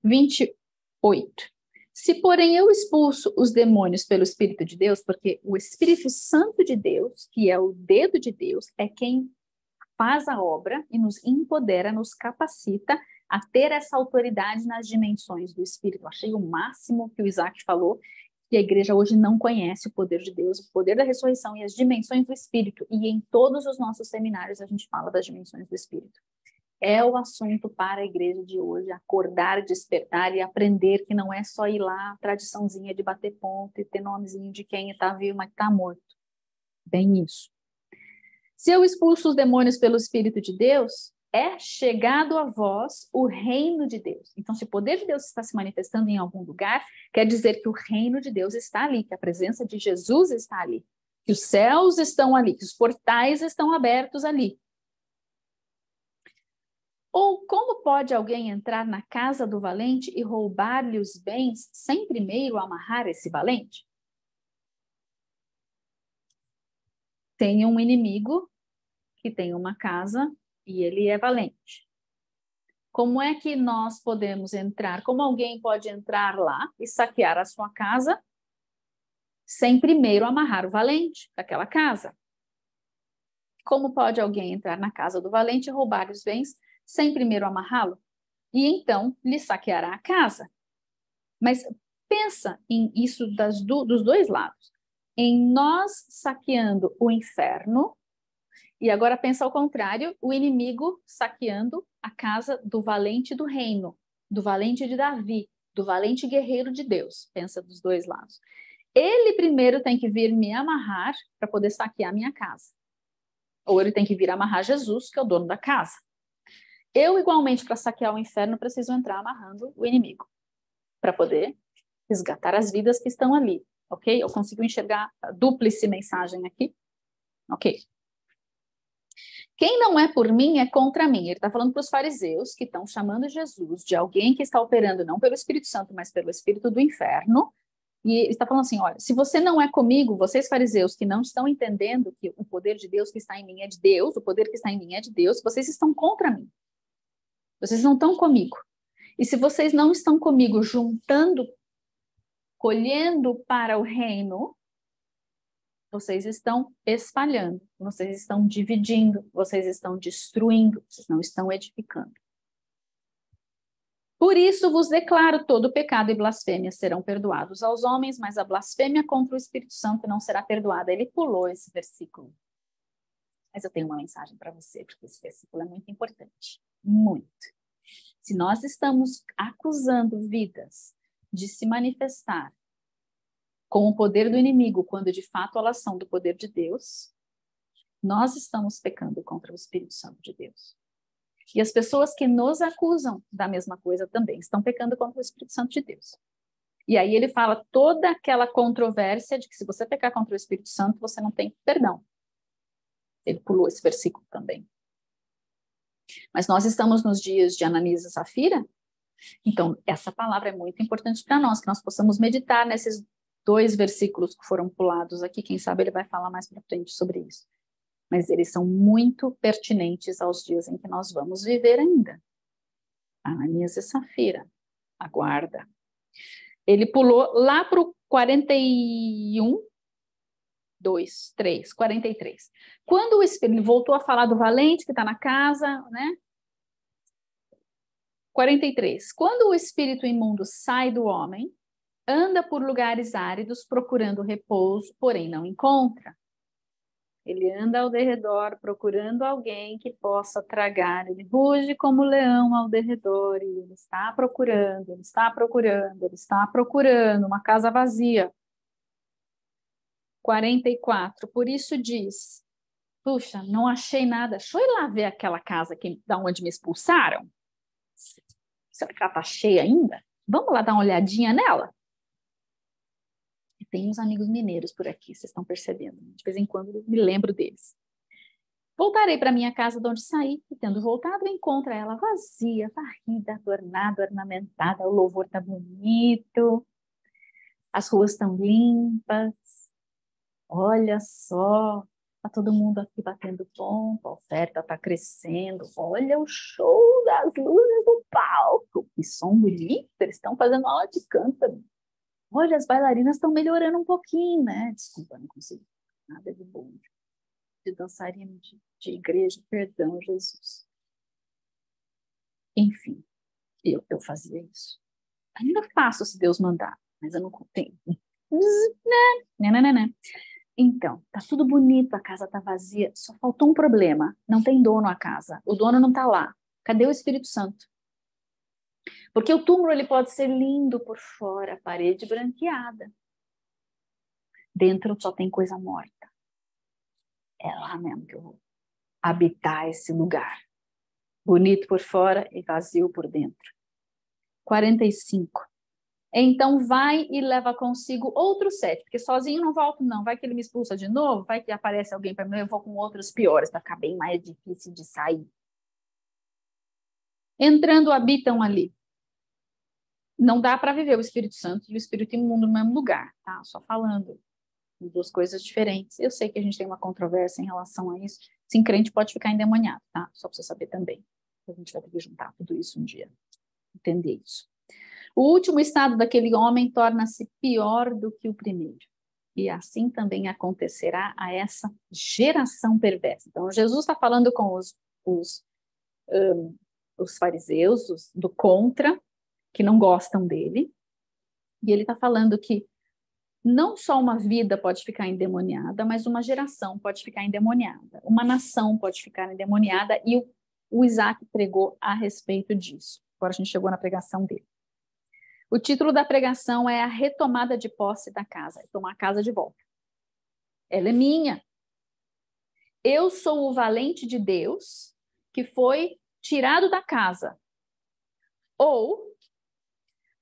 A: 28. Se, porém, eu expulso os demônios pelo Espírito de Deus, porque o Espírito Santo de Deus, que é o dedo de Deus, é quem faz a obra e nos empodera, nos capacita a ter essa autoridade nas dimensões do Espírito. Eu achei o máximo que o Isaac falou, que a igreja hoje não conhece o poder de Deus, o poder da ressurreição e as dimensões do Espírito. E em todos os nossos seminários a gente fala das dimensões do Espírito. É o assunto para a igreja de hoje, acordar, despertar e aprender que não é só ir lá, tradiçãozinha de bater ponto e ter nomezinho de quem está vivo, mas está morto. Bem isso. Se eu expulso os demônios pelo Espírito de Deus, é chegado a vós o reino de Deus. Então, se o poder de Deus está se manifestando em algum lugar, quer dizer que o reino de Deus está ali, que a presença de Jesus está ali, que os céus estão ali, que os portais estão abertos ali. Ou como pode alguém entrar na casa do valente e roubar-lhe os bens sem primeiro amarrar esse valente? Tem um inimigo que tem uma casa e ele é valente. Como é que nós podemos entrar? Como alguém pode entrar lá e saquear a sua casa sem primeiro amarrar o valente daquela casa? Como pode alguém entrar na casa do valente e roubar os bens sem primeiro amarrá-lo? E então lhe saqueará a casa. Mas pensa em isso dos dois lados. Em nós saqueando o inferno, e agora pensa ao contrário, o inimigo saqueando a casa do valente do reino, do valente de Davi, do valente guerreiro de Deus. Pensa dos dois lados. Ele primeiro tem que vir me amarrar para poder saquear minha casa. Ou ele tem que vir amarrar Jesus, que é o dono da casa. Eu, igualmente, para saquear o inferno, preciso entrar amarrando o inimigo, para poder resgatar as vidas que estão ali, ok? Eu consigo enxergar a dúplice mensagem aqui? Ok. Quem não é por mim é contra mim. Ele está falando para os fariseus que estão chamando Jesus de alguém que está operando não pelo Espírito Santo, mas pelo Espírito do inferno. E ele está falando assim, olha, se você não é comigo, vocês fariseus que não estão entendendo que o poder de Deus que está em mim é de Deus, o poder que está em mim é de Deus, vocês estão contra mim. Vocês não estão comigo. E se vocês não estão comigo juntando, colhendo para o reino, vocês estão espalhando, vocês estão dividindo, vocês estão destruindo, vocês não estão edificando. Por isso vos declaro, todo pecado e blasfêmia serão perdoados aos homens, mas a blasfêmia contra o Espírito Santo não será perdoada. Ele pulou esse versículo. Mas eu tenho uma mensagem para você, porque esse versículo é muito importante. Muito. Se nós estamos acusando vidas de se manifestar com o poder do inimigo, quando de fato elas são do poder de Deus, nós estamos pecando contra o Espírito Santo de Deus. E as pessoas que nos acusam da mesma coisa também estão pecando contra o Espírito Santo de Deus. E aí ele fala toda aquela controvérsia de que se você pecar contra o Espírito Santo, você não tem perdão. Ele pulou esse versículo também. Mas nós estamos nos dias de Ananias e Safira, então essa palavra é muito importante para nós, que nós possamos meditar nesses 2 versículos que foram pulados aqui, quem sabe ele vai falar mais para frente sobre isso. Mas eles são muito pertinentes aos dias em que nós vamos viver ainda. Ananias e Safira, aguarda. Ele pulou lá para o 41, 2, 3, 43. Quando o Espírito voltou a falar do valente que está na casa, né? 43. Quando o espírito imundo sai do homem, anda por lugares áridos procurando repouso, porém não encontra. Ele anda ao derredor procurando alguém que possa tragar. Ele ruge como leão ao derredor e ele está procurando, ele está procurando, ele está procurando uma casa vazia. 44. Por isso diz, puxa, não achei nada. Deixa eu ir lá ver aquela casa da onde me expulsaram. Será que ela está cheia ainda? Vamos lá dar uma olhadinha nela? E tem uns amigos mineiros por aqui, vocês estão percebendo. De vez em quando eu me lembro deles. Voltarei para minha casa de onde saí, e tendo voltado, encontro ela vazia, varrida, adornada, ornamentada, o louvor está bonito, as ruas estão limpas. Olha só, Tá todo mundo aqui batendo ponto, a oferta tá crescendo. Olha o show das luzes do palco. Que som bonito, eles estão fazendo aula de canto. Olha, as bailarinas estão melhorando um pouquinho, né? Desculpa, não consigo nada de bom. De dançarino de igreja, perdão, Jesus. Enfim, eu fazia isso. Ainda faço se Deus mandar, mas eu não tenho. Né. Então, tá tudo bonito, a casa tá vazia, só faltou um problema. Não tem dono a casa, o dono não tá lá. Cadê o Espírito Santo? Porque o túmulo ele pode ser lindo por fora, parede branqueada. Dentro só tem coisa morta. É lá mesmo que eu vou habitar esse lugar. Bonito por fora e vazio por dentro. 45. Então vai e leva consigo outros 7, porque sozinho não volto não, vai que ele me expulsa de novo, vai que aparece alguém para mim, eu vou com outros piores, para ficar bem mais difícil de sair. Entrando, habitam ali. Não dá para viver o Espírito Santo e o Espírito Imundo no mesmo lugar, tá? Só falando, duas coisas diferentes. Eu sei que a gente tem uma controvérsia em relação a isso, sim, crente pode ficar endemoniado, tá? Só para você saber também. A gente vai ter que juntar tudo isso um dia, entender isso. O último estado daquele homem torna-se pior do que o primeiro. E assim também acontecerá a essa geração perversa. Então, Jesus está falando com os fariseus, do contra, que não gostam dele. E ele está falando que não só uma vida pode ficar endemoniada, mas uma geração pode ficar endemoniada. Uma nação pode ficar endemoniada. E o Isaac pregou a respeito disso. Agora a gente chegou na pregação dele. O título da pregação é a retomada de posse da casa, é tomar a casa de volta. Ela é minha. Eu sou o valente de Deus que foi tirado da casa. Ou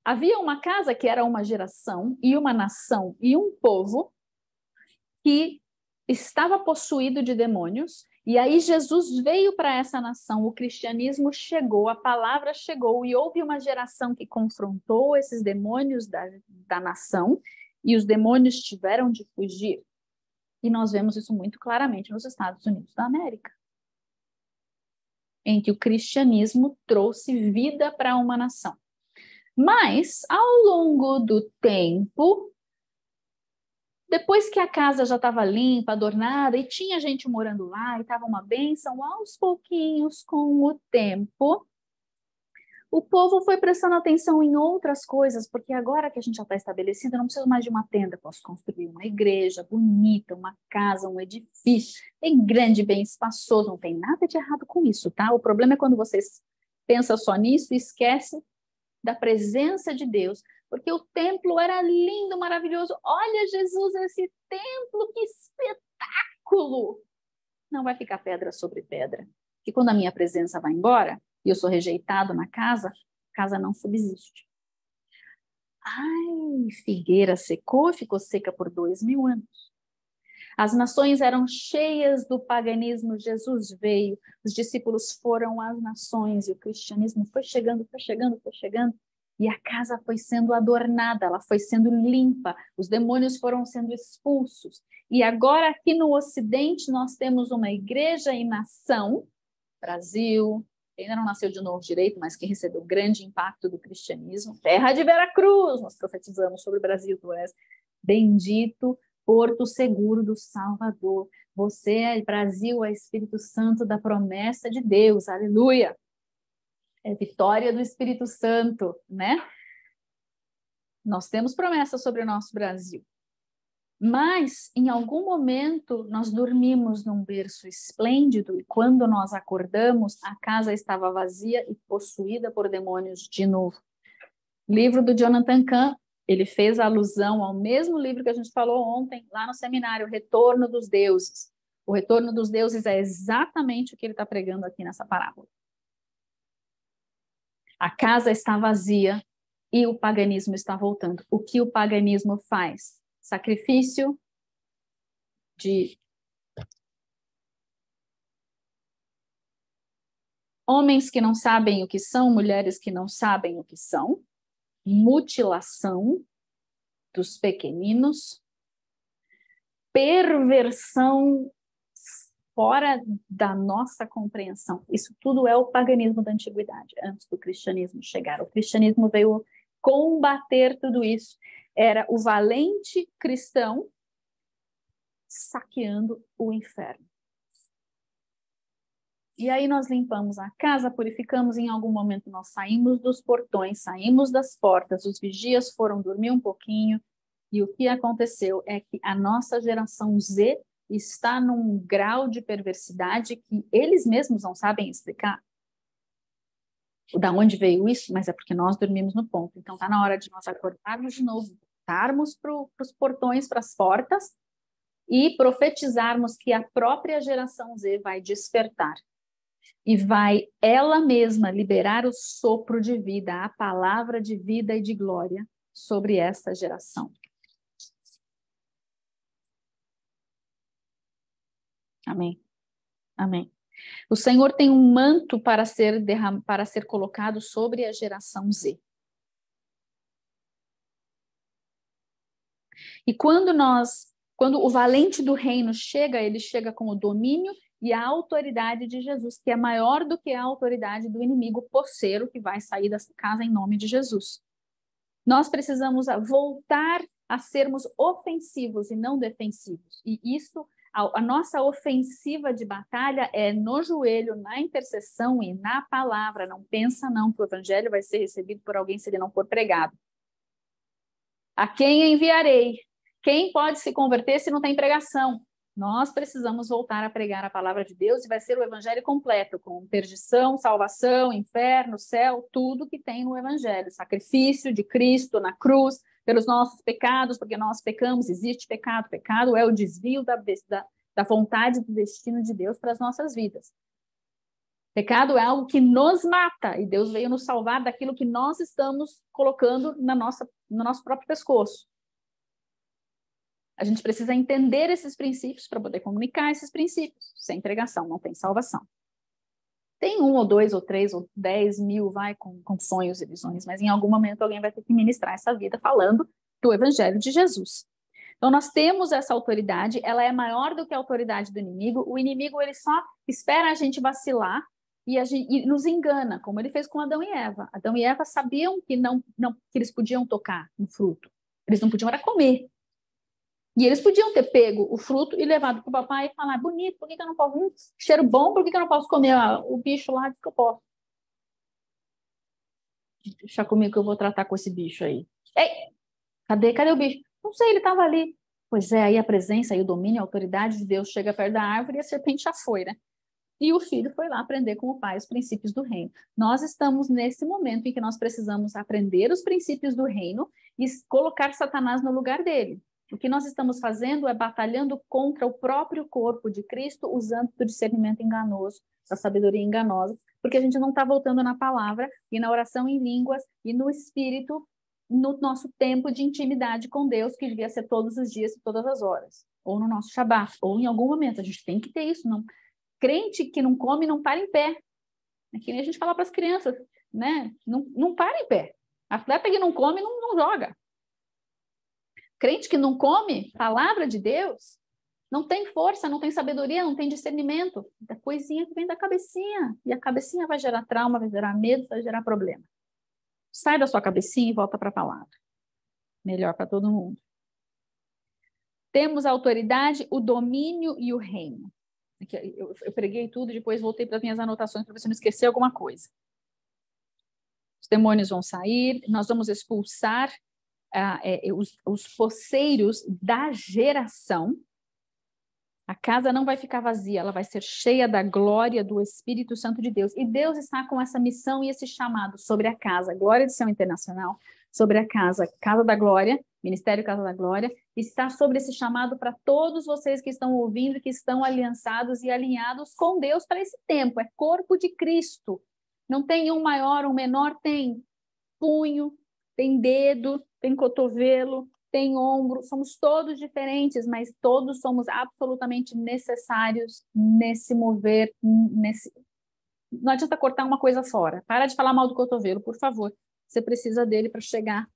A: havia uma casa que era uma geração e uma nação e um povo que estava possuído de demônios. E aí Jesus veio para essa nação, o cristianismo chegou, a palavra chegou e houve uma geração que confrontou esses demônios da nação e os demônios tiveram de fugir. E nós vemos isso muito claramente nos Estados Unidos da América, em que o cristianismo trouxe vida para uma nação. Mas, ao longo do tempo, depois que a casa já estava limpa, adornada, e tinha gente morando lá, e estava uma bênção, aos pouquinhos, com o tempo, o povo foi prestando atenção em outras coisas, porque agora que a gente já está estabelecido, eu não preciso mais de uma tenda, posso construir uma igreja bonita, uma casa, um edifício, bem grande, bem espaçoso, não tem nada de errado com isso, tá? O problema é quando você pensa só nisso e esquece da presença de Deus, porque o templo era lindo, maravilhoso. Olha, Jesus, esse templo, que espetáculo! Não vai ficar pedra sobre pedra. E quando a minha presença vai embora, e eu sou rejeitado na casa, a casa não subsiste. Ai, figueira secou e ficou seca por 2000 anos. As nações eram cheias do paganismo, Jesus veio, os discípulos foram às nações e o cristianismo foi chegando, e a casa foi sendo adornada, ela foi sendo limpa, os demônios foram sendo expulsos. E agora aqui no Ocidente nós temos uma igreja e nação, Brasil, ainda não nasceu de novo direito, mas que recebeu grande impacto do cristianismo, terra de Veracruz, nós profetizamos sobre o Brasil, tu és bendito, Porto Seguro do Salvador. Você é Brasil, é Espírito Santo da promessa de Deus, aleluia! É vitória do Espírito Santo, né? Nós temos promessa sobre o nosso Brasil. Mas, em algum momento, nós dormimos num berço esplêndido e quando nós acordamos, a casa estava vazia e possuída por demônios de novo. Livro do Jonathan Cahn, ele fez alusão ao mesmo livro que a gente falou ontem, lá no seminário, O Retorno dos Deuses. O Retorno dos Deuses é exatamente o que ele está pregando aqui nessa parábola. A casa está vazia e o paganismo está voltando. O que o paganismo faz? Sacrifício de homens que não sabem o que são, mulheres que não sabem o que são, mutilação dos pequeninos, perversão fora da nossa compreensão. Isso tudo é o paganismo da antiguidade, antes do cristianismo chegar. O cristianismo veio combater tudo isso. Era o valente cristão saqueando o inferno. E aí nós limpamos a casa, purificamos, em algum momento nós saímos dos portões, saímos das portas, os vigias foram dormir um pouquinho, e o que aconteceu é que a nossa geração Z está num grau de perversidade que eles mesmos não sabem explicar. Da onde veio isso? Mas é porque nós dormimos no ponto. Então está na hora de nós acordarmos de novo, voltarmos para os portões, para as portas, e profetizarmos que a própria geração Z vai despertar. E vai ela mesma liberar o sopro de vida, a palavra de vida e de glória sobre essa geração. Amém. Amém. O Senhor tem um manto para ser colocado sobre a geração Z. E quando o valente do reino chega, ele chega com o domínio e a autoridade de Jesus, que é maior do que a autoridade do inimigo posseiro que vai sair dessa casa em nome de Jesus. Nós precisamos voltar a sermos ofensivos e não defensivos. E isso, a nossa ofensiva de batalha é no joelho, na intercessão e na palavra. Não pensa não que o evangelho vai ser recebido por alguém se ele não for pregado. A quem enviarei? Quem pode se converter se não tem pregação? Nós precisamos voltar a pregar a palavra de Deus e vai ser o evangelho completo, com perdição, salvação, inferno, céu, tudo que tem no evangelho. Sacrifício de Cristo na cruz, pelos nossos pecados, porque nós pecamos, existe pecado. Pecado é o desvio da vontade do destino de Deus para as nossas vidas. Pecado é algo que nos mata e Deus veio nos salvar daquilo que nós estamos colocando no nosso próprio pescoço. A gente precisa entender esses princípios para poder comunicar esses princípios. Sem pregação, não tem salvação. Tem 1 ou 2 ou 3 ou 10 mil, com sonhos e visões, mas em algum momento alguém vai ter que ministrar essa vida falando do evangelho de Jesus. Então nós temos essa autoridade, ela é maior do que a autoridade do inimigo. O inimigo, ele só espera a gente vacilar e nos engana, como ele fez com Adão e Eva. Adão e Eva sabiam que que eles podiam tocar no fruto. Eles não podiam era comer. E eles podiam ter pego o fruto e levado para o papai e falar, bonito, por que eu não posso? Cheiro bom, por que eu não posso comer o bicho lá? Diz que eu posso. Deixa comigo que eu vou tratar com esse bicho aí. Ei, cadê o bicho? Não sei, ele estava ali. Pois é, aí a presença, aí o domínio, a autoridade de Deus chega perto da árvore e a serpente já foi, né? E o filho foi lá aprender com o pai os princípios do reino. Nós estamos nesse momento em que nós precisamos aprender os princípios do reino e colocar Satanás no lugar dele. O que nós estamos fazendo é batalhando contra o próprio corpo de Cristo, usando do discernimento enganoso, da sabedoria enganosa, porque a gente não está voltando na palavra e na oração em línguas e no espírito, no nosso tempo de intimidade com Deus, que devia ser todos os dias e todas as horas, ou no nosso Shabat, ou em algum momento. A gente tem que ter isso. Não. Crente que não come não para em pé. É que nem a gente fala para as crianças, né? Não para em pé. Atleta que não come não joga. Crente que não come palavra de Deus, não tem força, não tem sabedoria, não tem discernimento. Da coisinha que vem da cabecinha. E a cabecinha vai gerar trauma, vai gerar medo, vai gerar problema. Sai da sua cabecinha e volta para a palavra. Melhor para todo mundo. Temos a autoridade, o domínio e o reino. Eu preguei tudo e depois voltei para as minhas anotações para ver se eu não esqueci alguma coisa. Os demônios vão sair, nós vamos expulsar os poceiros da geração. A casa não vai ficar vazia, ela vai ser cheia da glória do Espírito Santo de Deus. E Deus está com essa missão e esse chamado sobre a casa, Glória de Céu Internacional, sobre a casa, Casa da Glória, Ministério Casa da Glória, está sobre esse chamado para todos vocês que estão ouvindo, que estão aliançados e alinhados com Deus para esse tempo. É corpo de Cristo. Não tem um maior, um menor, tem punho, tem dedo, tem cotovelo, tem ombro, somos todos diferentes, mas todos somos absolutamente necessários nesse mover, Não adianta cortar uma coisa fora. Para de falar mal do cotovelo, por favor. Você precisa dele para chegar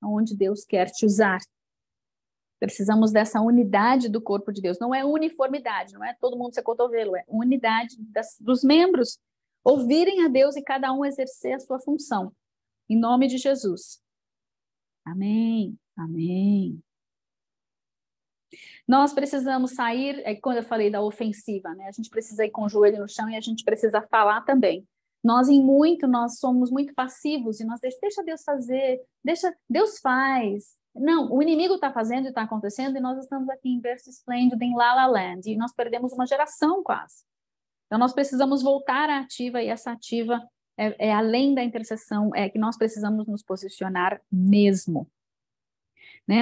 A: aonde Deus quer te usar. Precisamos dessa unidade do corpo de Deus. Não é uniformidade, não é todo mundo ser cotovelo, é unidade dos membros ouvirem a Deus e cada um exercer a sua função. Em nome de Jesus. Amém. Amém. Nós precisamos sair, quando eu falei da ofensiva, né? A gente precisa ir com o joelho no chão e a gente precisa falar também. Nós somos muito passivos e nós deixa Deus fazer, Deus faz. Não, o inimigo está fazendo e está acontecendo e nós estamos aqui em berço esplêndido, em La La Land, e nós perdemos uma geração quase. Então nós precisamos voltar à ativa e essa ativa é além da intercessão, é que nós precisamos nos posicionar mesmo. Né?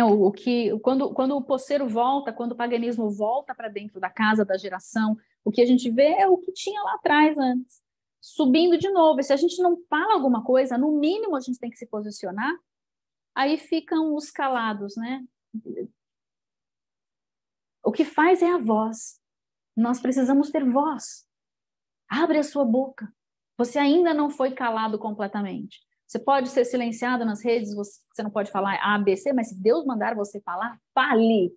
A: Quando o poceiro volta, quando o paganismo volta para dentro da casa da geração, o que a gente vê é o que tinha lá atrás antes, subindo de novo. E se a gente não fala alguma coisa, no mínimo a gente tem que se posicionar, aí ficam os calados, né? O que faz é a voz. Nós precisamos ter voz. Abre a sua boca. Você ainda não foi calado completamente. Você pode ser silenciado nas redes, você não pode falar A, B, C, mas se Deus mandar você falar, fale.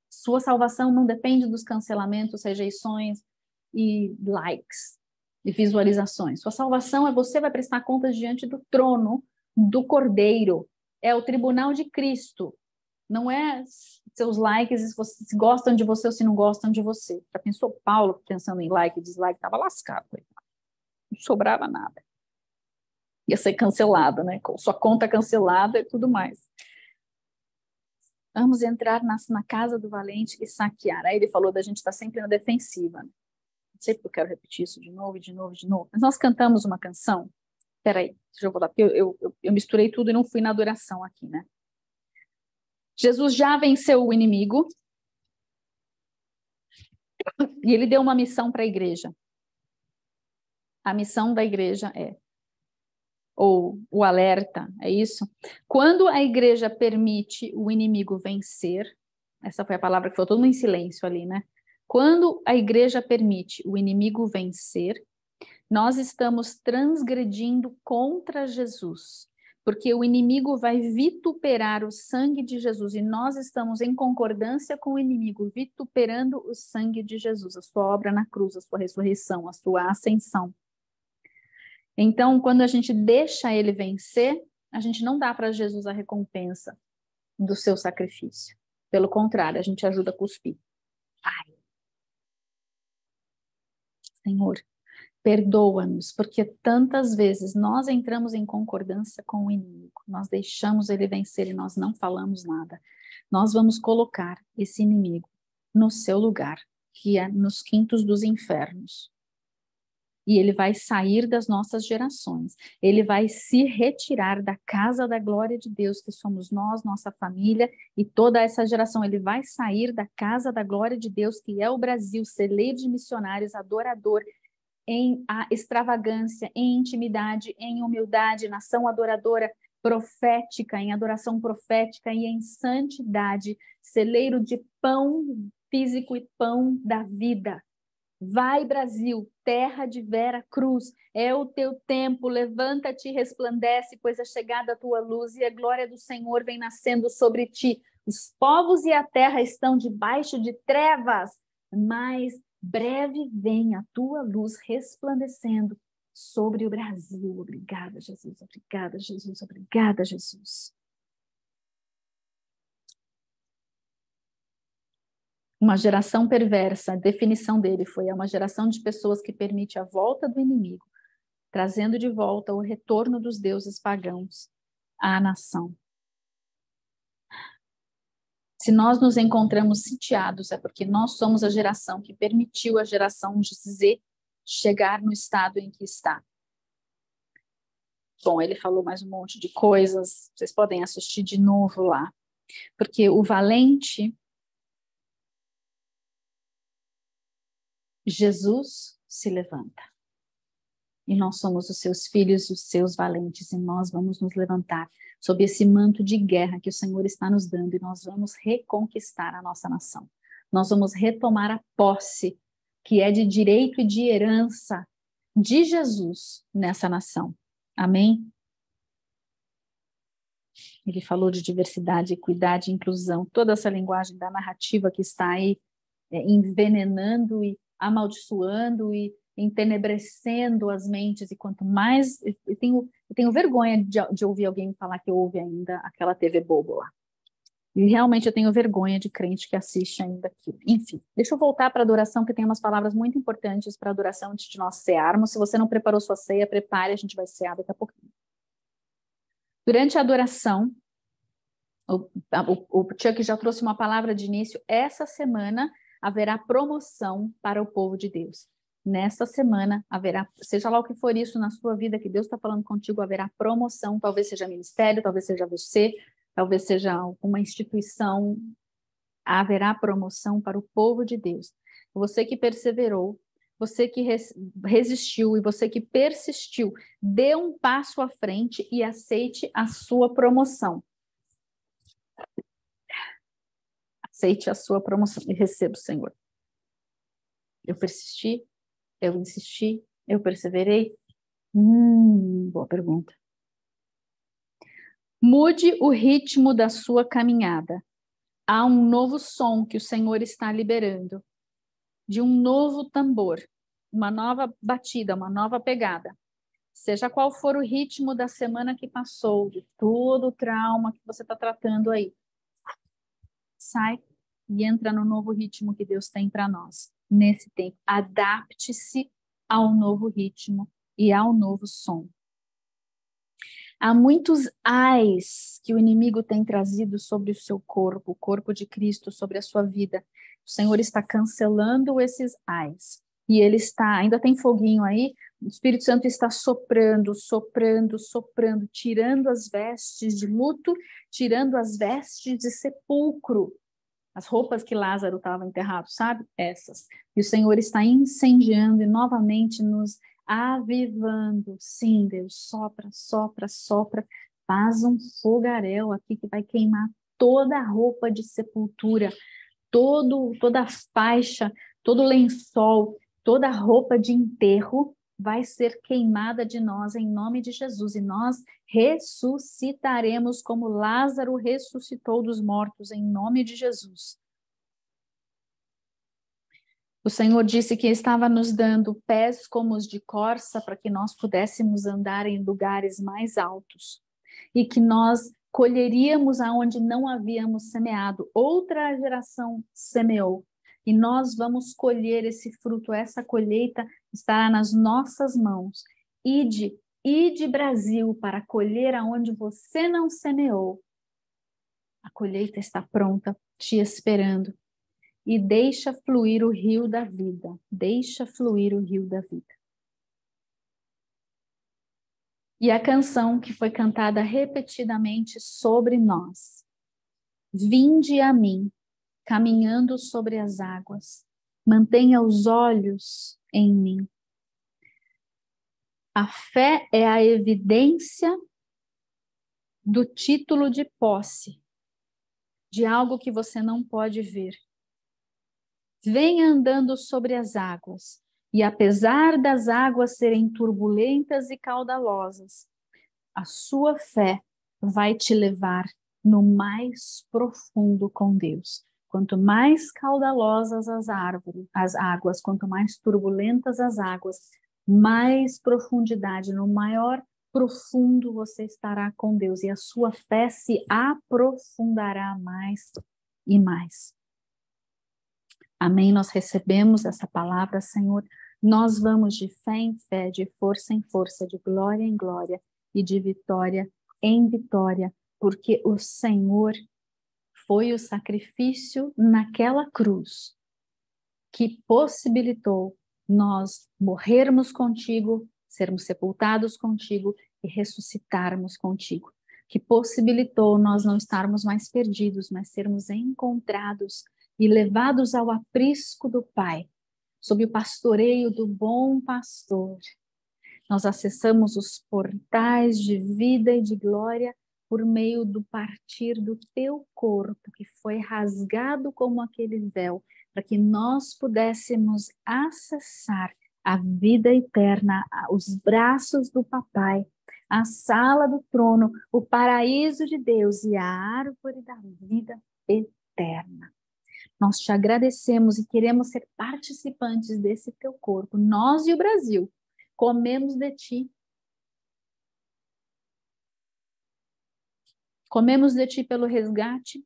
A: Sua salvação não depende dos cancelamentos, rejeições e likes e visualizações. Sua salvação você vai prestar contas diante do trono do Cordeiro. É o tribunal de Cristo. Não é seus likes, se gostam de você ou se não gostam de você. Já pensou Paulo pensando em like e dislike? Estava lascado. Não sobrava nada. Ia ser cancelado, né? Com sua conta cancelada e tudo mais. Vamos entrar na casa do valente e saquear. Aí ele falou da gente estar sempre na defensiva. Não sei porque eu quero repetir isso de novo, de novo, de novo. Mas nós cantamos uma canção. Peraí, deixa eu voltar, porque eu misturei tudo e não fui na adoração aqui, né? Jesus já venceu o inimigo e ele deu uma missão para a igreja. A missão da igreja ou o alerta, é isso? Quando a igreja permite o inimigo vencer, essa foi a palavra que falou, todo mundo em silêncio ali, né? Quando a igreja permite o inimigo vencer, nós estamos transgredindo contra Jesus, porque o inimigo vai vituperar o sangue de Jesus e nós estamos em concordância com o inimigo, vituperando o sangue de Jesus, a sua obra na cruz, a sua ressurreição, a sua ascensão. Então, quando a gente deixa ele vencer, a gente não dá para Jesus a recompensa do seu sacrifício. Pelo contrário, a gente ajuda a cuspir. Ai. Senhor, perdoa-nos, porque tantas vezes nós entramos em concordância com o inimigo, nós deixamos ele vencer e nós não falamos nada. Nós vamos colocar esse inimigo no seu lugar, que é nos quintos dos infernos. E ele vai sair das nossas gerações, ele vai se retirar da casa da glória de Deus, que somos nós, nossa família e toda essa geração. Ele vai sair da casa da glória de Deus, que é o Brasil, celeiro de missionários, adorador, em extravagância, em intimidade, em humildade, nação adoradora, profética, em adoração profética e em santidade, celeiro de pão físico e pão da vida. Vai, Brasil, terra de Vera Cruz, é o teu tempo, levanta-te e resplandece, pois é chegada a tua luz e a glória do Senhor vem nascendo sobre ti. Os povos e a terra estão debaixo de trevas, mas breve vem a tua luz resplandecendo sobre o Brasil. Obrigada, Jesus, obrigada, Jesus, obrigada, Jesus. Uma geração perversa, a definição dele foi uma geração de pessoas que permite a volta do inimigo, trazendo de volta o retorno dos deuses pagãos à nação. Se nós nos encontramos sitiados, é porque nós somos a geração que permitiu a geração de Z chegar no estado em que está. Bom, ele falou mais um monte de coisas, vocês podem assistir de novo lá. Porque o valente, Jesus se levanta. E nós somos os seus filhos, os seus valentes, e nós vamos nos levantar sob esse manto de guerra que o Senhor está nos dando, e nós vamos reconquistar a nossa nação. Nós vamos retomar a posse, que é de direito e de herança de Jesus nessa nação. Amém? Ele falou de diversidade, equidade, inclusão, toda essa linguagem da narrativa que está aí envenenando e amaldiçoando e entenebrecendo as mentes. E quanto mais... Eu tenho vergonha de ouvir alguém falar que ouve ainda aquela TV bobo lá. E realmente eu tenho vergonha de crente que assiste ainda aquilo. Enfim, deixa eu voltar para a adoração, que tem umas palavras muito importantes para a adoração antes de nós cearmos. Se você não preparou sua ceia, prepare, a gente vai cear daqui a pouquinho. Durante a adoração, o Chuck já trouxe uma palavra de início. Essa semana haverá promoção para o povo de Deus. Nesta semana haverá, seja lá o que for isso na sua vida que Deus está falando contigo, haverá promoção. Talvez seja ministério, talvez seja você, talvez seja alguma instituição. Haverá promoção para o povo de Deus. Você que perseverou, você que resistiu e você que persistiu, dê um passo à frente e aceite a sua promoção. Aceite a sua promoção e receba o Senhor. Eu persisti, eu insisti, eu perseverei. Boa pergunta. Mude o ritmo da sua caminhada. Há um novo som que o Senhor está liberando, de um novo tambor, uma nova batida, uma nova pegada. Seja qual for o ritmo da semana que passou, de todo o trauma que você está tratando aí, sai e entra no novo ritmo que Deus tem para nós. Nesse tempo, adapte-se ao novo ritmo e ao novo som. Há muitos ais que o inimigo tem trazido sobre o seu corpo, o corpo de Cristo, sobre a sua vida. O Senhor está cancelando esses ais. E ele está, ainda tem foguinho aí, o Espírito Santo está soprando, soprando, soprando, tirando as vestes de luto, tirando as vestes de sepulcro. As roupas que Lázaro estava enterrado, sabe? Essas. E o Senhor está incendiando e novamente nos avivando. Sim, Deus, sopra, sopra, sopra. Faz um fogaréu aqui que vai queimar toda a roupa de sepultura, toda a faixa, todo o lençol, toda a roupa de enterro vai ser queimada de nós em nome de Jesus. E nós ressuscitaremos como Lázaro ressuscitou dos mortos em nome de Jesus. O Senhor disse que estava nos dando pés como os de corça para que nós pudéssemos andar em lugares mais altos e que nós colheríamos aonde não havíamos semeado. Outra geração semeou e nós vamos colher esse fruto. Essa colheita estará nas nossas mãos. Ide Brasil para colher aonde você não semeou. A colheita está pronta, te esperando. E deixa fluir o rio da vida. Deixa fluir o rio da vida. E a canção que foi cantada repetidamente sobre nós. Vinde a mim, caminhando sobre as águas. Mantenha os olhos em mim. A fé é a evidência do título de posse, de algo que você não pode ver. Venha andando sobre as águas, e apesar das águas serem turbulentas e caudalosas, a sua fé vai te levar no mais profundo com Deus. Quanto mais caudalosas as águas, quanto mais turbulentas as águas, mais profundidade, no maior profundo você estará com Deus, e a sua fé se aprofundará mais e mais. Amém? Nós recebemos essa palavra, Senhor. Nós vamos de fé em fé, de força em força, de glória em glória e de vitória em vitória, porque o Senhor foi o sacrifício naquela cruz que possibilitou nós morrermos contigo, sermos sepultados contigo e ressuscitarmos contigo, que possibilitou nós não estarmos mais perdidos, mas sermos encontrados e levados ao aprisco do Pai, sob o pastoreio do bom pastor. Nós acessamos os portais de vida e de glória por meio do partir do teu corpo, que foi rasgado como aquele véu, para que nós pudéssemos acessar a vida eterna, os braços do Papai, a sala do trono, o paraíso de Deus e a árvore da vida eterna. Nós te agradecemos e queremos ser participantes desse teu corpo. Nós e o Brasil comemos de ti. Comemos de ti pelo resgate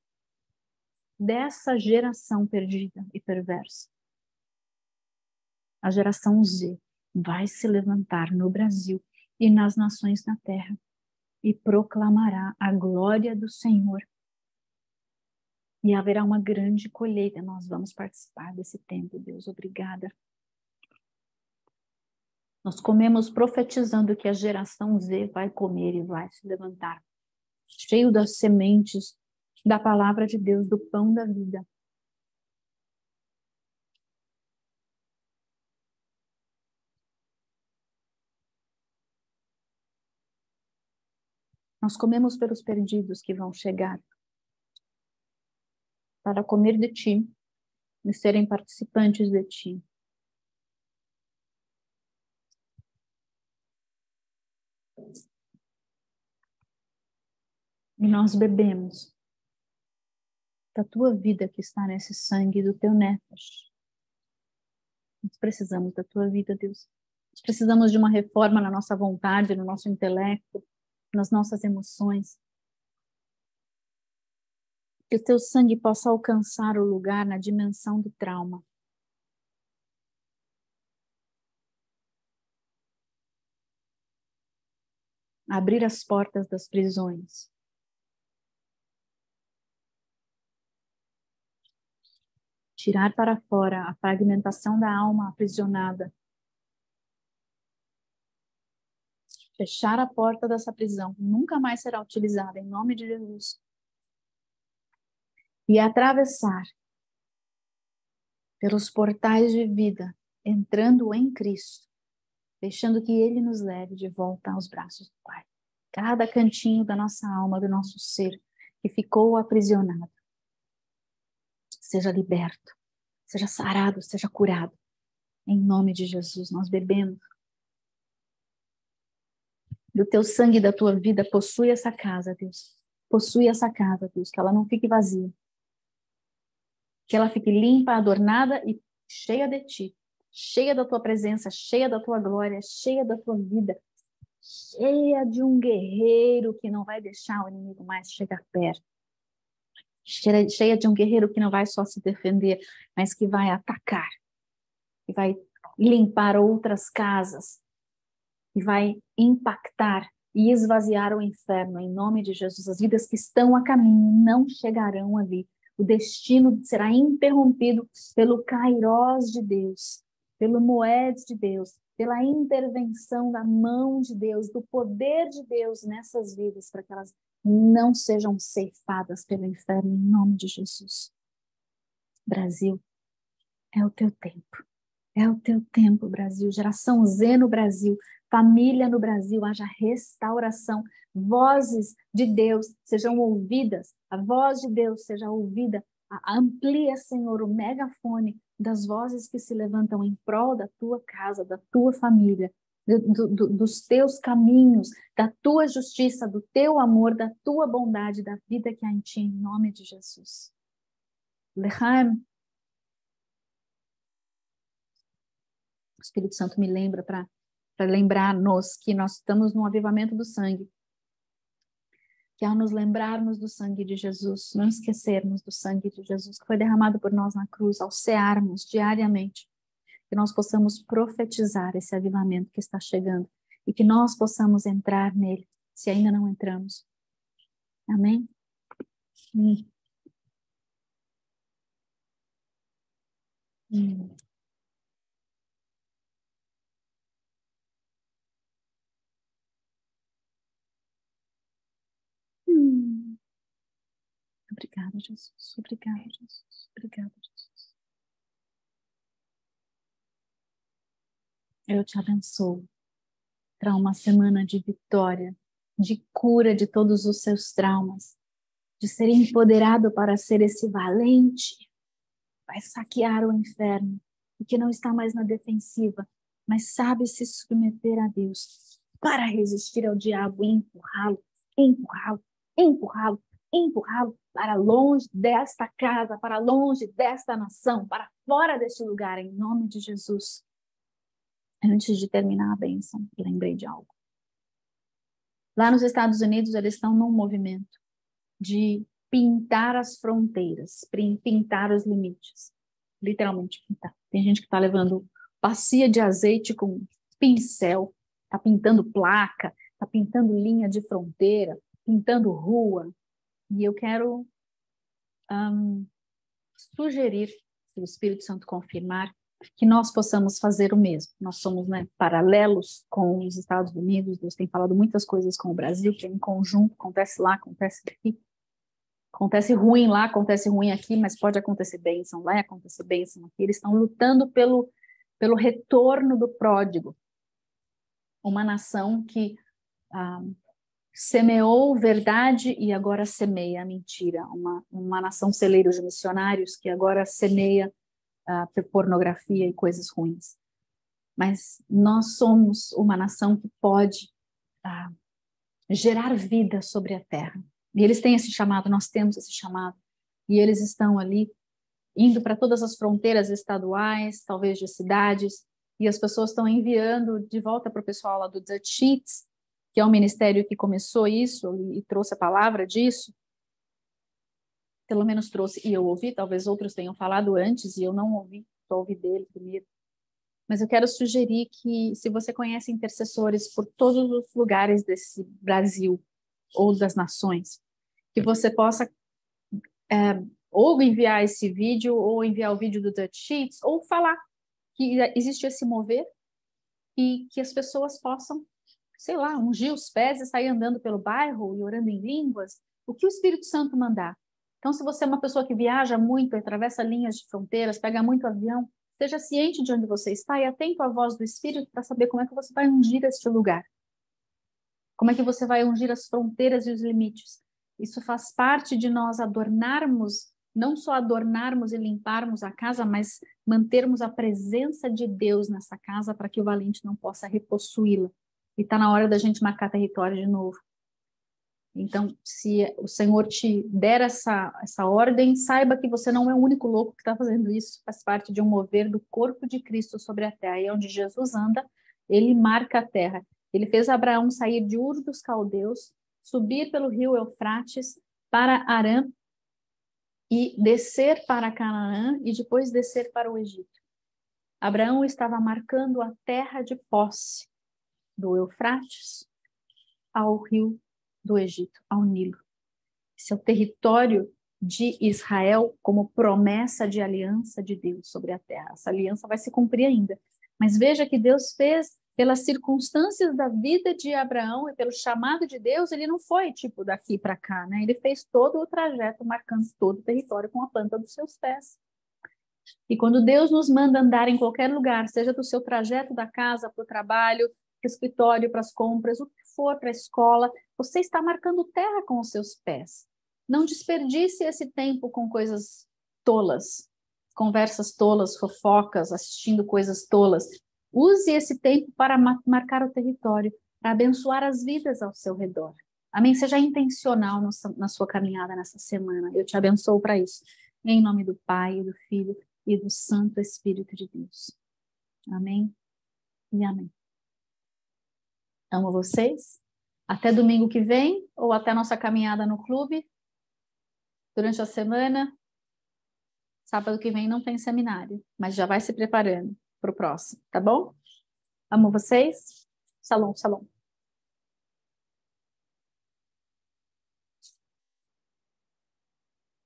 A: dessa geração perdida e perversa. A geração Z vai se levantar no Brasil e nas nações da terra e proclamará a glória do Senhor. E haverá uma grande colheita. Nós vamos participar desse tempo, Deus. Obrigada. Nós comemos profetizando que a geração Z vai comer e vai se levantar, cheio das sementes da palavra de Deus, do pão da vida. Nós comemos pelos perdidos que vão chegar para comer de ti e serem participantes de ti. E nós bebemos da tua vida que está nesse sangue do teu nefesh. Nós precisamos da tua vida, Deus. Nós precisamos de uma reforma na nossa vontade, no nosso intelecto, nas nossas emoções. Que o teu sangue possa alcançar o lugar na dimensão do trauma. Abrir as portas das prisões. Tirar para fora a fragmentação da alma aprisionada. Fechar a porta dessa prisão. Nunca mais será utilizada, em nome de Jesus. E atravessar pelos portais de vida, entrando em Cristo, deixando que Ele nos leve de volta aos braços do Pai. Cada cantinho da nossa alma, do nosso ser, que ficou aprisionado, seja liberto, seja sarado, seja curado. Em nome de Jesus, nós bebemos do teu sangue e da tua vida. Possui essa casa, Deus. Possui essa casa, Deus, que ela não fique vazia. Que ela fique limpa, adornada e cheia de ti. Cheia da tua presença, cheia da tua glória, cheia da tua vida. Cheia de um guerreiro que não vai deixar o inimigo mais chegar perto. Cheia de um guerreiro que não vai só se defender, mas que vai atacar. Que vai limpar outras casas. E vai impactar e esvaziar o inferno, em nome de Jesus. As vidas que estão a caminho não chegarão ali. O destino será interrompido pelo Kairós de Deus, pelo Moed de Deus, pela intervenção da mão de Deus, do poder de Deus nessas vidas, para que elas não sejam ceifadas pelo inferno, em nome de Jesus. Brasil, é o teu tempo. É o teu tempo, Brasil. Geração Z no Brasil. Família no Brasil. Haja restauração. Vozes de Deus sejam ouvidas. A voz de Deus seja ouvida. Amplia, Senhor, o megafone das vozes que se levantam em prol da tua casa, da tua família, dos teus caminhos, da tua justiça, do teu amor, da tua bondade, da vida que há em ti, em nome de Jesus. Lechaim. O Espírito Santo me lembra para lembrar-nos que nós estamos no avivamento do sangue. Que ao nos lembrarmos do sangue de Jesus, não esquecermos do sangue de Jesus que foi derramado por nós na cruz, ao cearmos diariamente, que nós possamos profetizar esse avivamento que está chegando e que nós possamos entrar nele, se ainda não entramos. Amém? Obrigada, Jesus. Obrigada, Jesus. Obrigada, Jesus. Eu te abençoo para uma semana de vitória, de cura de todos os seus traumas, de ser empoderado para ser esse valente, vai saquear o inferno, e que não está mais na defensiva, mas sabe se submeter a Deus. para resistir ao diabo e empurrá-lo, empurrá-lo, empurrá-lo, empurrá-lo para longe desta casa, para longe desta nação, para fora deste lugar, em nome de Jesus. Antes de terminar a bênção, lembrei de algo. Lá nos Estados Unidos, eles estão num movimento de pintar as fronteiras, pintar os limites. Literalmente pintar. Tem gente que está levando bacia de azeite com pincel, está pintando placa, está pintando linha de fronteira, pintando rua. E eu quero sugerir, se o Espírito Santo confirmar, que nós possamos fazer o mesmo. Nós somos, né, paralelos com os Estados Unidos, Deus tem falado muitas coisas com o Brasil, que é em conjunto, acontece lá, acontece aqui. Acontece ruim lá, acontece ruim aqui, mas pode acontecer bênção lá e acontecer bênção aqui. Eles estão lutando pelo retorno do pródigo. Uma nação que semeou verdade e agora semeia a mentira. Uma nação celeiro de missionários que agora semeia pornografia e coisas ruins. Mas nós somos uma nação que pode gerar vida sobre a terra. E eles têm esse chamado, nós temos esse chamado. E eles estão ali, indo para todas as fronteiras estaduais, talvez de cidades, e as pessoas estão enviando de volta para o pessoal lá do The Cheats, que é um ministério que começou isso e trouxe a palavra disso. Pelo menos trouxe, e eu ouvi, talvez outros tenham falado antes, e eu não ouvi, só ouvi dele primeiro. Mas eu quero sugerir que, se você conhece intercessores por todos os lugares desse Brasil, ou das nações, que você possa ou enviar esse vídeo, ou enviar o vídeo do Dutch Sheets, ou falar que existe esse mover, e que as pessoas possam, sei lá, ungir os pés e sair andando pelo bairro e orando em línguas, o que o Espírito Santo mandar. Então, se você é uma pessoa que viaja muito, atravessa linhas de fronteiras, pega muito avião, esteja ciente de onde você está e atento à voz do Espírito para saber como é que você vai ungir este lugar. Como é que você vai ungir as fronteiras e os limites? Isso faz parte de nós adornarmos, não só adornarmos e limparmos a casa, mas mantermos a presença de Deus nessa casa para que o valente não possa repossuí-la. E está na hora da gente marcar território de novo. Então, se o Senhor te der essa ordem, saiba que você não é o único louco que está fazendo isso, faz parte de um mover do corpo de Cristo sobre a terra. E onde Jesus anda, ele marca a terra. Ele fez Abraão sair de Ur dos Caldeus, subir pelo rio Eufrates para Arã e descer para Canaã e depois descer para o Egito. Abraão estava marcando a terra de posse do Eufrates ao rio do Egito, ao Nilo. Esse é o território de Israel como promessa de aliança de Deus sobre a terra. Essa aliança vai se cumprir ainda. Mas veja que Deus fez, pelas circunstâncias da vida de Abraão e pelo chamado de Deus, ele não foi tipo daqui para cá, né? Ele fez todo o trajeto, marcando todo o território com a planta dos seus pés. E quando Deus nos manda andar em qualquer lugar, seja do seu trajeto da casa para o trabalho, para o escritório, para as compras, o que for, para a escola, você está marcando terra com os seus pés. Não desperdice esse tempo com coisas tolas, conversas tolas, fofocas, assistindo coisas tolas. Use esse tempo para marcar o território, para abençoar as vidas ao seu redor. Amém? Seja intencional na sua caminhada nessa semana. Eu te abençoo para isso. Em nome do Pai, do Filho e do Santo Espírito de Deus. Amém e amém. Amo vocês. Até domingo que vem, ou até nossa caminhada no clube. Durante a semana, sábado que vem não tem seminário, mas já vai se preparando para o próximo, tá bom? Amo vocês. Shalom, shalom.